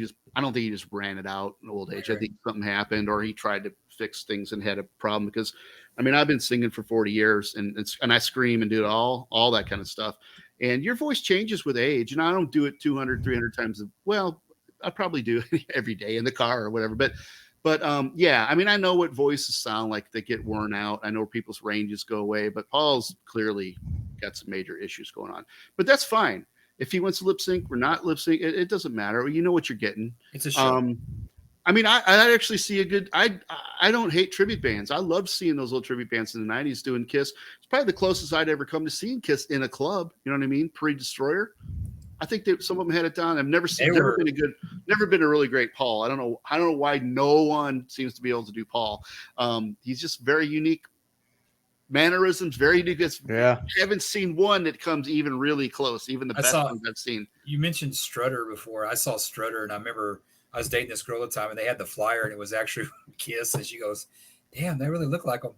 just ran it out in old age. Right. I think something happened, or he tried to fix things and had a problem. Because, I mean, I've been singing for 40 years, and I scream and do it all that kind of stuff. And your voice changes with age. And I don't do it 200, 300 times. Well, I probably do every day in the car or whatever. But yeah, I mean, I know what voices sound like. They get worn out. I know people's ranges go away. But Paul's clearly got some major issues going on. But that's fine. If he wants to lip sync or not lip sync, it doesn't matter. You know what you're getting. It's a show. I mean, I actually see a good. I don't hate tribute bands. I loved seeing those little tribute bands in the '90s doing Kiss. It's probably the closest I'd ever come to seeing Kiss in a club. You know what I mean? Pre-Destroyer. I think some of them had it down. I've never been a really great Paul. I don't know why no one seems to be able to do Paul. He's just very unique mannerisms, very unique. I haven't seen one that comes even really close. Even the best ones I've seen. You mentioned Strutter before. I saw Strutter, and I remember I was dating this girl at the time, and they had the flyer, and it was actually Kiss, and she goes, "Damn, they really look like them."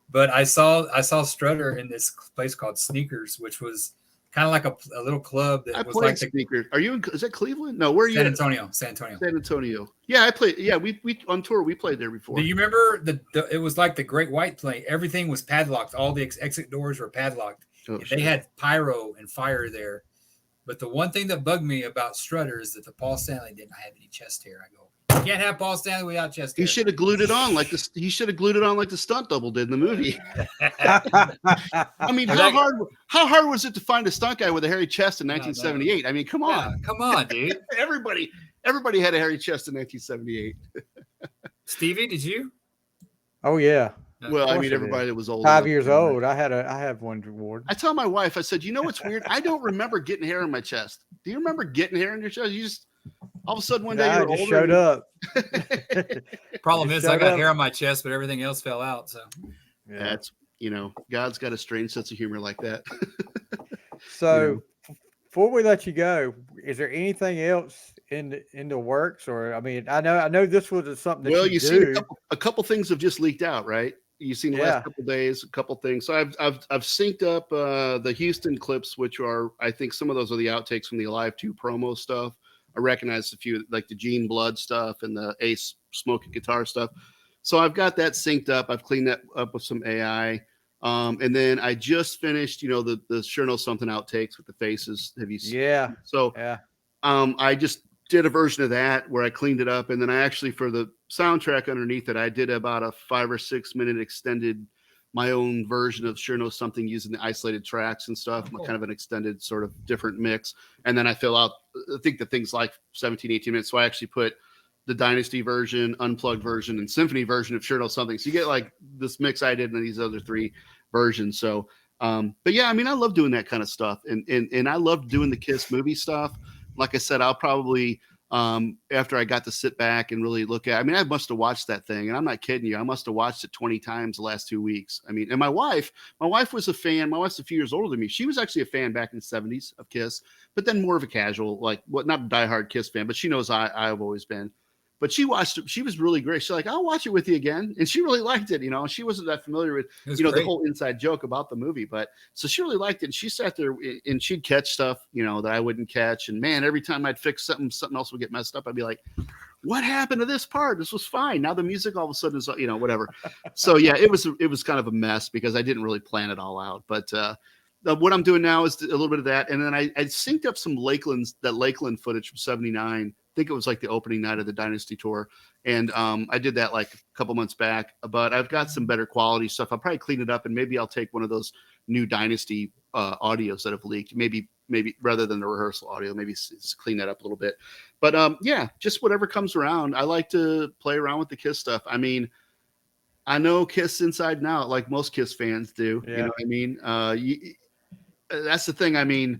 But I saw Strutter in this place called Sneakers, which was kind of like a little club that was like Sneakers. Are you? Is that Cleveland? No, where are you? San Antonio. San Antonio. Yeah, I played. Yeah, we on tour. We played there before. Do you remember it was like the Great White plane? Everything was padlocked. All the exit doors were padlocked. They had pyro and fire there. But the one thing that bugged me about Strutter is that the Paul Stanley didn't have any chest hair. I go, you can't have Paul Stanley without chest hair. He should have glued it on like this. He should have glued it on like the stunt double did in the movie. I mean, how hard was it to find a stunt guy with a hairy chest in 1978? I mean, come on. Yeah, come on, dude. Everybody had a hairy chest in 1978. Stevie, did you? Oh yeah. Well, I mean, everybody that was old. 5 years old. I have one reward. I tell my wife, I said, you know what's weird? I don't remember getting hair on my chest. Do you remember getting hair on your chest? You just all of a sudden one day you're older. Showed up. Problem is, I got hair on my chest, but everything else fell out. So that's God's got a strange sense of humor like that. So before we let you go, is there anything else in the works? Or I mean, I know this was something. Well, you see, a couple things have just leaked out, right? You've seen the last couple of days, a couple things. So I've synced up the Houston clips, which are, I think some of those are the outtakes from the Alive 2 promo stuff. I recognize a few, like the Gene Blood stuff and the Ace smoking guitar stuff. So I've got that synced up. I've cleaned that up with some AI. And then I just finished, the Sure Know Something outtakes with the faces. Have you seen? Yeah. So I just did a version of that where I cleaned it up. And then I actually, for the soundtrack underneath it, I did about a 5 or 6 minute extended, my own version of Sure Know Something using the isolated tracks and stuff, kind of an extended sort of different mix. And then I fill out, I think the thing's like 17, 18 minutes. So I actually put the Dynasty version, Unplugged version, and Symphony version of Sure Know Something. So you get like this mix I did in these other 3 versions. So, but yeah, I mean, I love doing that kind of stuff. And I love doing the Kiss movie stuff. Like I said, I'll probably, after I got to sit back and really look at, I mean, I must have watched that thing, and I'm not kidding you. I must have watched it 20 times the last 2 weeks. I mean, and my wife was a fan. My wife's a few years older than me. She was actually a fan back in the 70s of Kiss, but then more of a casual, like not a diehard Kiss fan, but she knows I've always been. But she watched it. She was really great. She's like, I'll watch it with you again. And she really liked it. She wasn't that familiar with, the whole inside joke about the movie. But so she really liked it. And she sat there and she'd catch stuff, that I wouldn't catch. And man, every time I'd fix something else would get messed up. I'd be like, what happened to this part? This was fine. Now the music all of a sudden is, whatever. So yeah, it was kind of a mess because I didn't really plan it all out. But what I'm doing now is a little bit of that. And then I synced up some Lakeland footage from 79. I think it was like the opening night of the Dynasty tour. And I did that like a couple months back, but I've got some better quality stuff. I'll probably clean it up and maybe I'll take one of those new Dynasty audios that have leaked, maybe rather than the rehearsal audio, maybe clean that up a little bit. But yeah, just whatever comes around. I like to play around with the Kiss stuff. I mean, I know Kiss inside and out, like most Kiss fans do. Yeah. You know what I mean? That's the thing. I mean,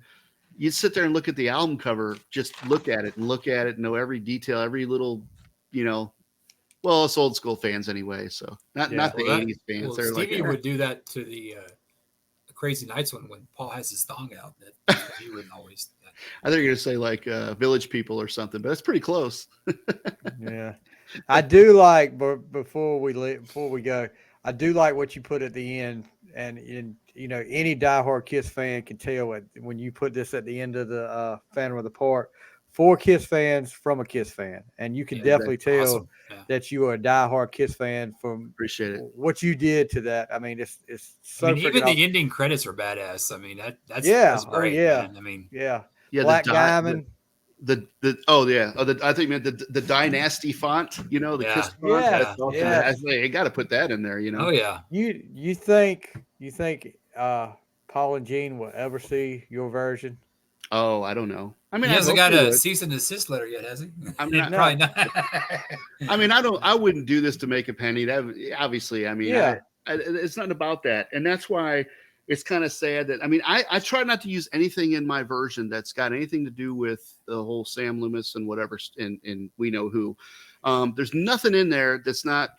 you sit there and look at the album cover, just look at it and know every detail, every little, well, it's old school fans anyway. So not the 80s fans. Well, They're Stevie like, would do that to the Crazy Nights one when Paul has his thong out. That he wouldn't always do that. I think you're going to say like Village People or something, but that's pretty close. Yeah. I do like, but before we go, I do like what you put at the end. And any diehard Kiss fan can tell it when you put this at the end of the Phantom of the Park, 4 Kiss fans from a Kiss fan, and you can definitely tell that you are a diehard Kiss fan from Appreciate it. What you did to that. I mean, it's so. Even the ending credits are badass. I mean, that's great. Man. I mean, Black Diamond. I think you meant the Dynasty font, the Kiss font. I got to put that in there, Oh yeah. You think Paul and Gene will ever see your version? Oh, I don't know. I mean, He I hasn't hope got they a would. cease and desist letter yet, has he? I mean, Probably not. I mean, I wouldn't do this to make a penny. That obviously, I mean, Yeah. it's not about that, and that's why it's kind of sad that. I mean, I try not to use anything in my version that's got anything to do with the whole Sam Loomis and whatever, and we know who. There's nothing in there that's not.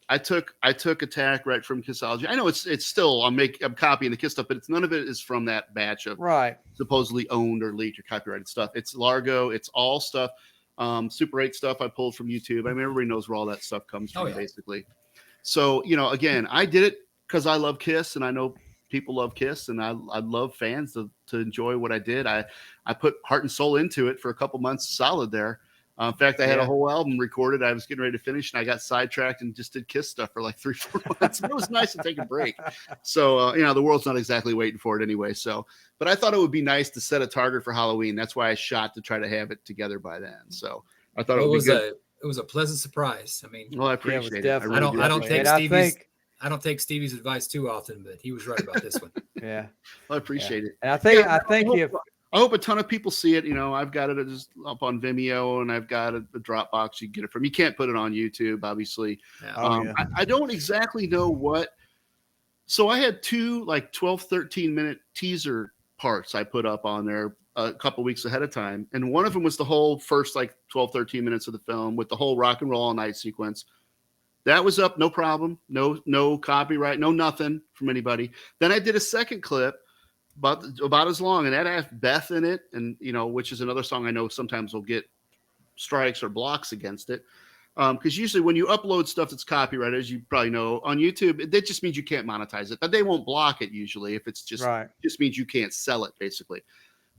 I took Attack right from Kissology. I know it's still I'm copying the Kiss stuff, but none of it is from that batch of Right. supposedly owned or leaked or copyrighted stuff. It's Largo. It's all stuff. Super 8 stuff I pulled from YouTube. I mean, everybody knows where all that stuff comes from, basically. So, again, I did it because I love Kiss, and I know people love Kiss, and I love fans to enjoy what I did. I put heart and soul into it for a couple months solid there. In fact, I had a whole album recorded. I was getting ready to finish, and I got sidetracked and just did Kiss stuff for like 3-4 months. It was nice to take a break. So, the world's not exactly waiting for it anyway. So, but I thought it would be nice to set a target for Halloween. That's why I shot to try to have it together by then. So I thought it would be good. It was a pleasant surprise. I mean, well, I appreciate it. I don't take Stevie's advice too often, but he was right about this one. Yeah. Well, I appreciate it. And I hope a ton of people see it. I've got it just up on Vimeo, and I've got a Dropbox you can get it from. You can't put it on YouTube, obviously. Yeah. I don't exactly know what. So I had 2 like 12, 13-minute teaser parts I put up on there a couple weeks ahead of time. And one of them was the whole first like 12, 13 minutes of the film with the whole Rock and Roll All Night sequence. That was up, no problem. No copyright, no nothing from anybody. Then I did a second clip about as long, and that had Beth in it, and which is another song I know sometimes will get strikes or blocks against it. Because usually when you upload stuff that's copyrighted, as you probably know, on YouTube, that just means you can't monetize it. But they won't block it usually if it's just means you can't sell it, basically.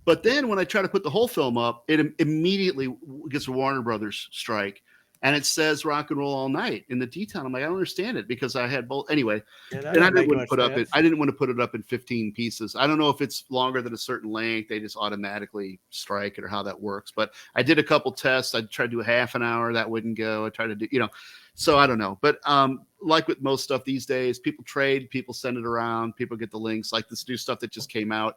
But then when I try to put the whole film up, it immediately gets a Warner Brothers strike. And it says Rock and Roll All Night in the detail. I'm like, I don't understand it because I had both. Anyway, and I didn't want to put it up in 15 pieces. I don't know if it's longer than a certain length. They just automatically strike it or how that works. But I did a couple tests. I tried to do a half an hour. That wouldn't go. I tried to do, so I don't know. But like with most stuff these days, people trade, people send it around, people get the links. Like this new stuff that just came out.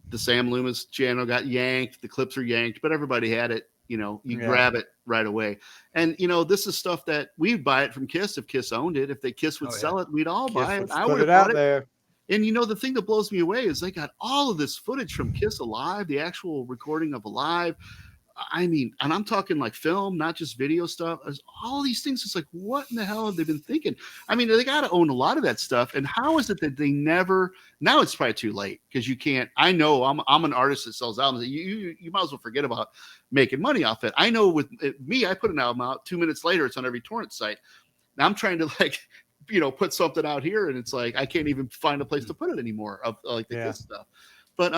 The Sam Loomis channel got yanked. The clips are yanked, but everybody had it. Grab it right away. And, this is stuff that we'd buy it from Kiss if Kiss owned it. If Kiss would sell it, we'd all buy it. I would have bought it there. And, the thing that blows me away is they got all of this footage from Kiss Alive, the actual recording of Alive. I mean, and I'm talking like film, not just video stuff. There's all these things. It's like, what in the hell have they been thinking? I mean, they got to own a lot of that stuff. And how is it that they never? Now it's probably too late because you can't. I know I'm an artist that sells albums. You might as well forget about making money off it. I know with me, I put an album out 2 minutes later. It's on every torrent site. Now I'm trying to put something out here, and it's like I can't even find a place to put it anymore of like the Kiss stuff. But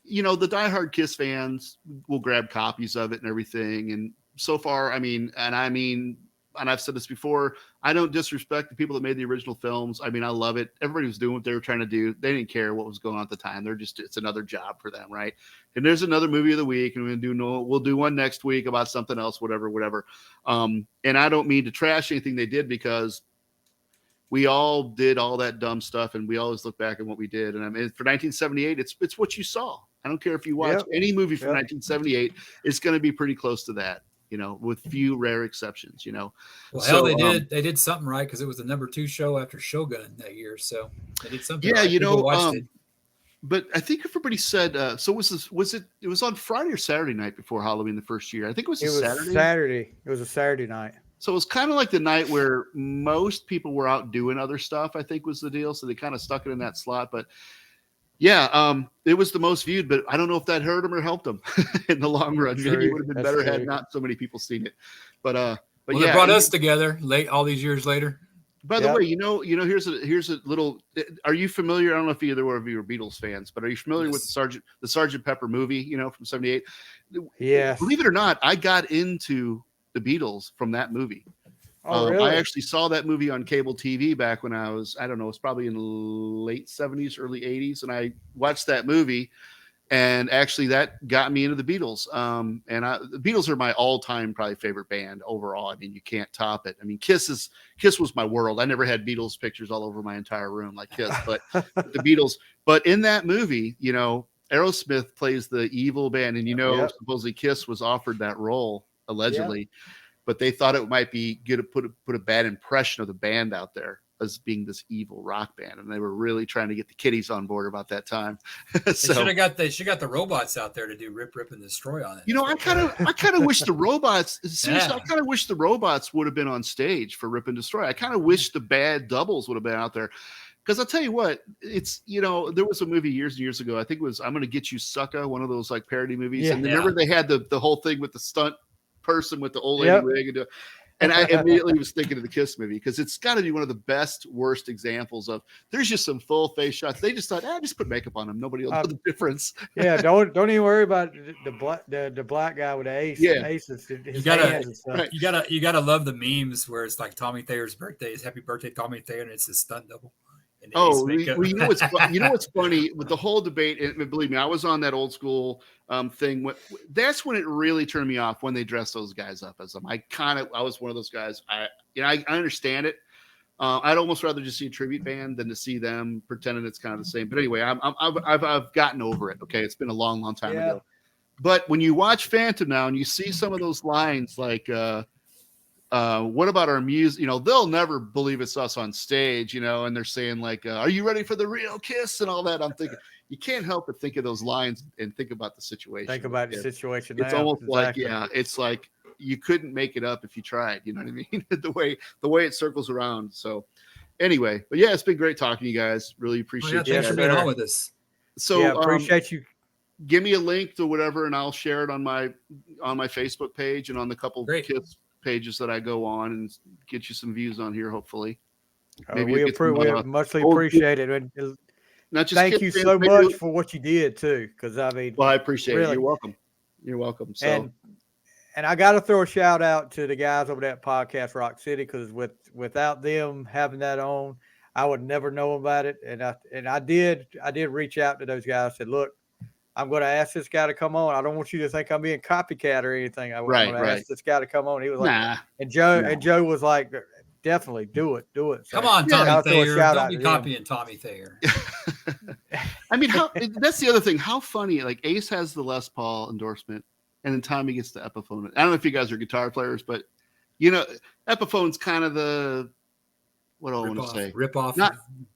the diehard Kiss fans will grab copies of it and everything. And so far, and I've said this before, I don't disrespect the people that made the original films. I mean, I love it. Everybody was doing what they were trying to do. They didn't care what was going on at the time. It's another job for them. Right. And there's another movie of the week, and we'll do one next week about something else, whatever. And I don't mean to trash anything they did because we all did all that dumb stuff, and we always look back at what we did. And for 1978, it's what you saw. I don't care if you watch any movie from 1978, it's going to be pretty close to that, with few rare exceptions, Well, so, hell, they did something right because it was the number 2 show after Shogun that year. So they did something. Yeah, right. Watched it. But I think everybody said, so it was on Friday or Saturday night before Halloween the first year. I think it was Saturday. It was a Saturday night. So it was kind of like the night where most people were out doing other stuff, I think was the deal. So they kind of stuck it in that slot. But yeah, it was the most viewed, but I don't know if that hurt them or helped them in the long run. Maybe it would have been better had not so many people seen it. But yeah, it brought us together all these years later. By the way, here's a little. Are you familiar? I don't know if either one of you are Beatles fans, but are you familiar with the Sgt. Pepper movie? From '78. Yeah. Believe it or not, I got into the Beatles from that movie. Oh, really? I actually saw that movie on cable TV back when I was, I don't know, it's probably in the late 70s, early 80s. And I watched that movie, and actually that got me into the Beatles. The Beatles are my all-time probably favorite band overall. I mean, you can't top it. I mean, Kiss was my world. I never had Beatles pictures all over my entire room like Kiss, but the Beatles. But in that movie, Aerosmith plays the evil band, and supposedly Kiss was offered that role allegedly, but they thought it might be good to put a bad impression of the band out there as being this evil rock band, and they were really trying to get the kiddies on board about that time. So they should got the robots out there to do Rip Rip and Destroy on it. I kind of wish the robots seriously. I kind of wish the robots would have been on stage for Rip and Destroy. I kind of wish the bad doubles would have been out there. Because I'll tell you what, it's, there was a movie years and years ago. I think it was I'm Gonna Get You Sucker, one of those like parody movies. And remember they had the whole thing with the stunt person with the old lady wig. And I immediately was thinking of the Kiss movie because it's got to be one of the best, worst examples of there's just some full face shots. They just thought, just put makeup on him. Nobody will know the difference. Yeah, don't even worry about the black guy with the ace. Yeah. Aces, you gotta love the memes where it's like Tommy Thayer's birthday is happy birthday Tommy Thayer, and it's his stunt double. Oh, you know what's funny with the whole debate, and believe me, I was on that old school thing. That's when it really turned me off when they dressed those guys up as them. I was one of those guys. I understand it. I'd almost rather just see a tribute band than to see them pretending it's kind of the same. But anyway, I've gotten over it. Okay, it's been a long time ago. But when you watch Phantom now and you see some of those lines like. What about our music? They'll never believe it's us on stage, and they're saying like, are you ready for the real Kiss and all that? I'm thinking you can't help but think of those lines and think about the situation. Think about the situation. It's almost like, it's like you couldn't make it up if you tried, you know what I mean? the way it circles around. So anyway, but it's been great talking to you guys. Really appreciate Thanks for being on with us. So appreciate you. Give me a link to whatever, and I'll share it on my Facebook page and on the couple Kiss pages that I go on and get you some views on here. Hopefully, we muchly appreciate it. Not just thank you so much for what you did too. Because I appreciate it. You're welcome. You're welcome. So, and I got to throw a shout out to the guys over that podcast Rock City, because without them having that on, I would never know about it. And I did reach out to those guys. I said, look, I'm going to ask this guy to come on. I don't want you to think I'm being copycat or anything. I'm going to ask this guy to come on. He was like, nah. And Joe was like, definitely do it. So, come on, Tommy Thayer. Don't be copying Tommy Thayer. I mean, that's the other thing. How funny, like Ace has the Les Paul endorsement and then Tommy gets the Epiphone. I don't know if you guys are guitar players, but Epiphone's kind of the, what do I want to say? Rip off.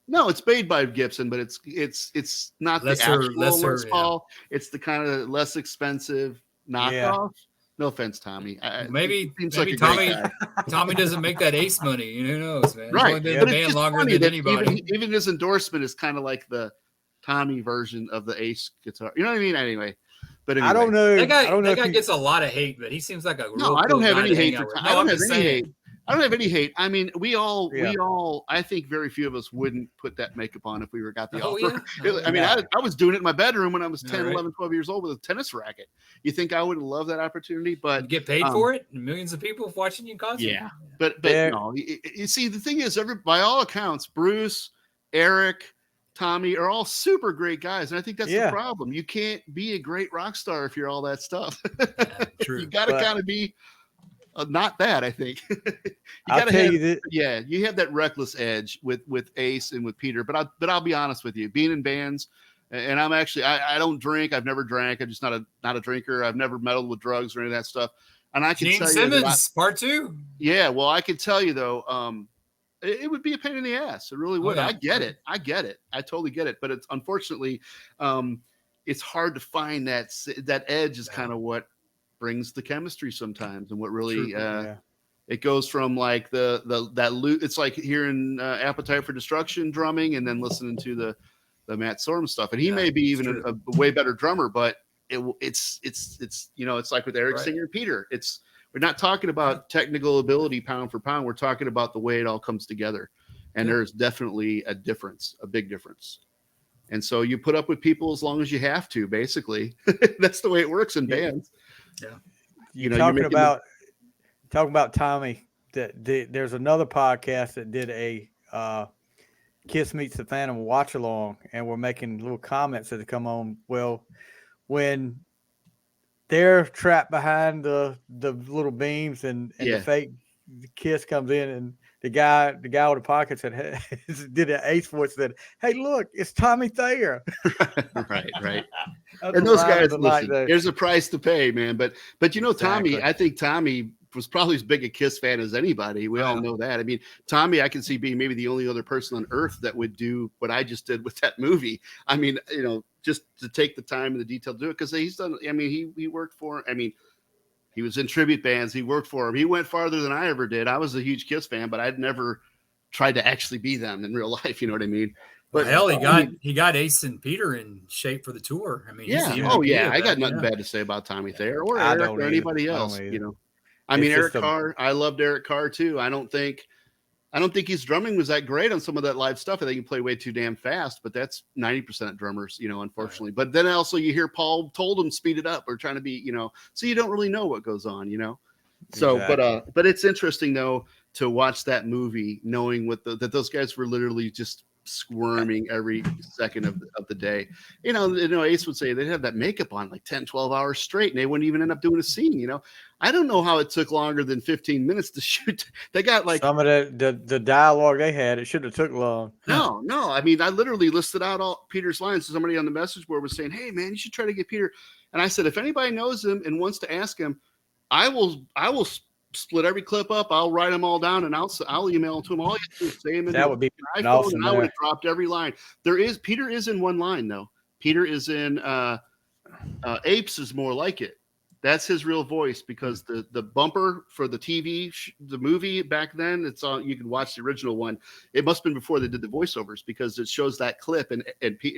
No, it's made by Gibson, but it's not the actual Les Paul. Yeah. It's the kind of less expensive knockoff. Yeah. No offense, Tommy. Maybe Tommy doesn't make that Ace money. Who knows, man? Right. He's only been in the band longer than anybody. Even his endorsement is kind of like the Tommy version of the Ace guitar. You know what I mean? Anyway. But anyway. I don't know. That guy gets a lot of hate, but he seems like a real I don't have any hate for Tommy. I don't have any hate. I mean, we all, I think very few of us wouldn't put that makeup on if we got the offer. Yeah? I mean, I was doing it in my bedroom when I was 10, 11, 12 years old with a tennis racket. You think I would love that opportunity? But you get paid for it? Millions of people watching you in concert? Yeah. But no, you see, the thing is, by all accounts, Bruce, Eric, Tommy are all super great guys. And I think that's the problem. You can't be a great rock star if you're all that stuff. True. You got to kind of be not that, I think. You have that reckless edge with Ace and with Peter. But I'll be honest with you, being in bands, and I'm actually I don't drink. I've never drank. I'm just not a drinker. I've never meddled with drugs or any of that stuff. And I can tell Simmons, you part 2. Yeah, well, I can tell you though, it would be a pain in the ass. It really would. Oh, yeah. I get it. I totally get it. But it's unfortunately, it's hard to find that edge is kind of what brings the chemistry sometimes, and what really it goes from like it's like hearing Appetite for Destruction drumming and then listening to the Matt Sorum stuff, and he may be even a way better drummer, but it's it's like with Eric Singer and Peter. We're not talking about technical ability pound for pound. We're talking about the way it all comes together, and there's definitely a big difference. And so you put up with people as long as you have to, basically. That's the way it works in bands. Yeah. Talking about Tommy, there's another podcast that did a Kiss Meets the Phantom watch along, and we're making little comments that come on. Well, when they're trapped behind the little beams and the fake Kiss comes in, and the guy with the pocket said, hey, did an Ace voice, said, "Hey, look, it's Tommy Thayer." Right. That's And those the line guys, of the night listen, there. there's a price to pay, man. But Tommy, Exactly. I think Tommy was probably as big a Kiss fan as anybody. We all know that. I mean, Tommy, I can see being maybe the only other person on earth that would do what I just did with that movie. I mean, just to take the time and the detail to do it, because he's done. I mean, he worked for. I mean, he was in tribute bands. He worked for him. He went farther than I ever did. I was a huge Kiss fan, but I'd never tried to actually be them in real life. You know what I mean? But hell, he got Ace and Peter in shape for the tour. I mean, yeah. he's the Oh MVP yeah. of I got that, nothing yeah. bad to say about Tommy Thayer or I Eric don't or either. anybody I don't else. either. I mean, It's Eric just Carr. I loved Eric Carr too. I don't think his drumming was that great on some of that live stuff. I think he played way too damn fast, but that's 90% of drummers, unfortunately. But then also you hear Paul told him speed it up or trying to be, so you don't really know what goes on, So, Exactly. but it's interesting though to watch that movie, knowing that those guys were literally just squirming every second of the day. Ace would say they'd have that makeup on like 10, 12 hours straight, and they wouldn't even end up doing a scene. I don't know how it took longer than 15 minutes to shoot. They got like some of the dialogue they had. It shouldn't have took long. no. I mean, I literally listed out all Peter's lines. Somebody on the message board was saying, "Hey, man, you should try to get Peter." And I said, if anybody knows him and wants to ask him, I will split every clip up. I'll write them all down and I'll email them to him. All you have to do is say them in That would be iPhone, awesome. and I would have dropped every line. Peter is in one line though. Peter is in Apes is more like it. That's his real voice, because the bumper for the the movie back then, it's on. You can watch the original one. It must have been before they did the voiceovers, because it shows that clip and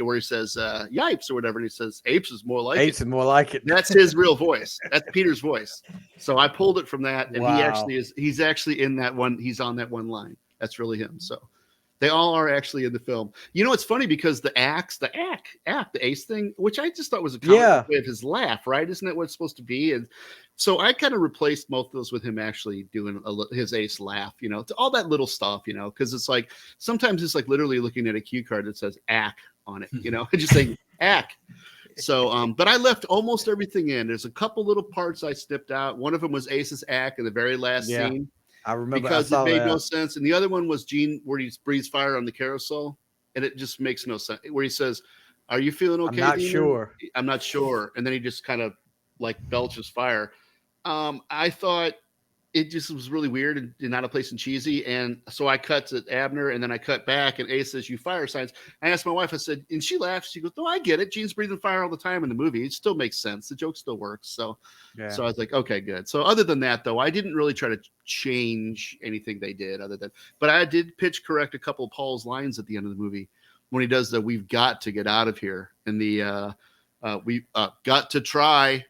where he says "yipes" or whatever, and he says "apes is more like Apes it." is more like it. That's his real voice. That's Peter's voice. So I pulled it from that, and Wow. he's actually in that one. He's on that one line. That's really him. So they all are actually in the film. It's funny because the Ace thing, which I just thought was a comic way of his laugh, right? Isn't that what it's supposed to be? And so I kind of replaced most of those with him actually doing his Ace laugh, to all that little stuff, because it's like sometimes it's like literally looking at a cue card that says "ack" on it, just saying "ack." So, but I left almost everything in. There's a couple little parts I snipped out. One of them was Ace's act in the very last scene. I remember, because it made no sense. And the other one was Gene, where he breathes fire on the carousel, and it just makes no sense. Where he says, "Are you feeling okay?" I'm not sure. I'm not sure. And then he just kind of like belches fire. I thought it just was really weird and not a place and cheesy. And so I cut to Abner, and then I cut back, and Ace says, "You fire signs." I asked my wife, I said, and she laughs. She goes, "No, I get it. Gene's breathing fire all the time in the movie. It still makes sense. The joke still works." So I was like, okay, good. So other than that, though, I didn't really try to change anything they did but I did pitch correct a couple of Paul's lines at the end of the movie when he does the "we've got to get out of here" and the "we got to try."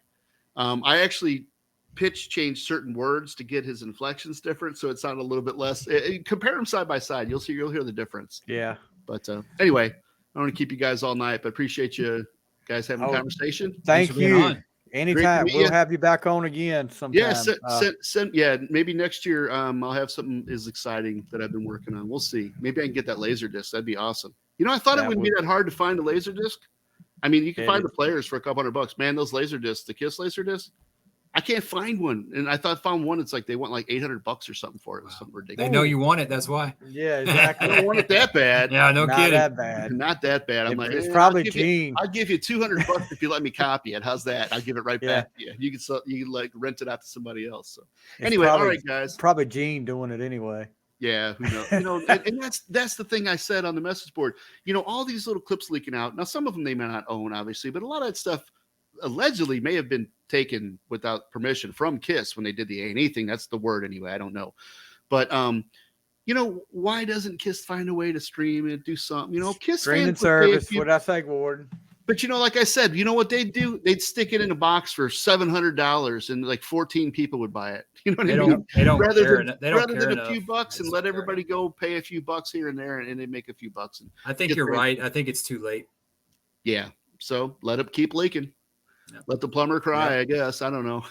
I actually pitch change certain words to get his inflections different, so it sounded a little bit less. Compare them side by side, you'll hear the difference. Yeah. But anyway, I don't want to keep you guys all night, but appreciate you guys having a conversation. Thank you. Anytime. We'll you. have you back on again sometime. Yeah, maybe next year I'll have something as exciting that I've been working on. We'll see. Maybe I can get that laser disc. That'd be awesome. I thought it wouldn't be that hard to find a laser disc. I mean, you can find the players for a couple $100. Man, those laser discs, the Kiss laser disc, I can't find one. And I found one. It's like they want like $800 or something for it. It was something ridiculous. They know you want it. That's why. Yeah, exactly. I don't want it that bad. Yeah, no kidding. Not that bad. Not that bad. I'm like, it's probably Gene. I'll give you $200 if you let me copy it. How's that? I'll give it right back to you. You can like rent it out to somebody else. So anyway, all right, guys. Probably Gene doing it anyway. Yeah, who knows? And that's the thing I said on the message board. All these little clips leaking out. Now, some of them they may not own, obviously, but a lot of that stuff allegedly may have been taken without permission from Kiss when they did the A&E thing. That's the word anyway. I don't know. But why doesn't Kiss find a way to stream it, do something? Kiss streaming service. What I say, Gordon. But like I said, you know what they'd do? They'd stick it in a box for $700 and like 14 people would buy it. You know what I mean? They don't rather care. than a few bucks and let everybody go pay a few bucks here and there, and they make a few bucks. And I think you're right. I think it's too late. Yeah. So let it keep leaking. Yep. Let the plumber cry, I guess. I don't know.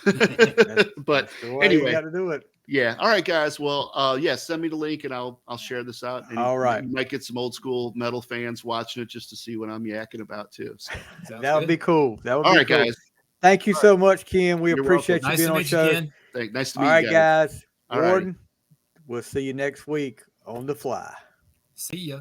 But anyway, you got to do it. Yeah. All right, guys. Well, send me the link and I'll share this out. And all right. You might get some old school metal fans watching it just to see what I'm yakking about too. So that would be cool. That would be all right, cool. guys. Thank you so much, Ken. We You're appreciate welcome. you being on the show. Nice to meet you. All right, guys. All Gordon, We'll see you next week on the fly. See ya.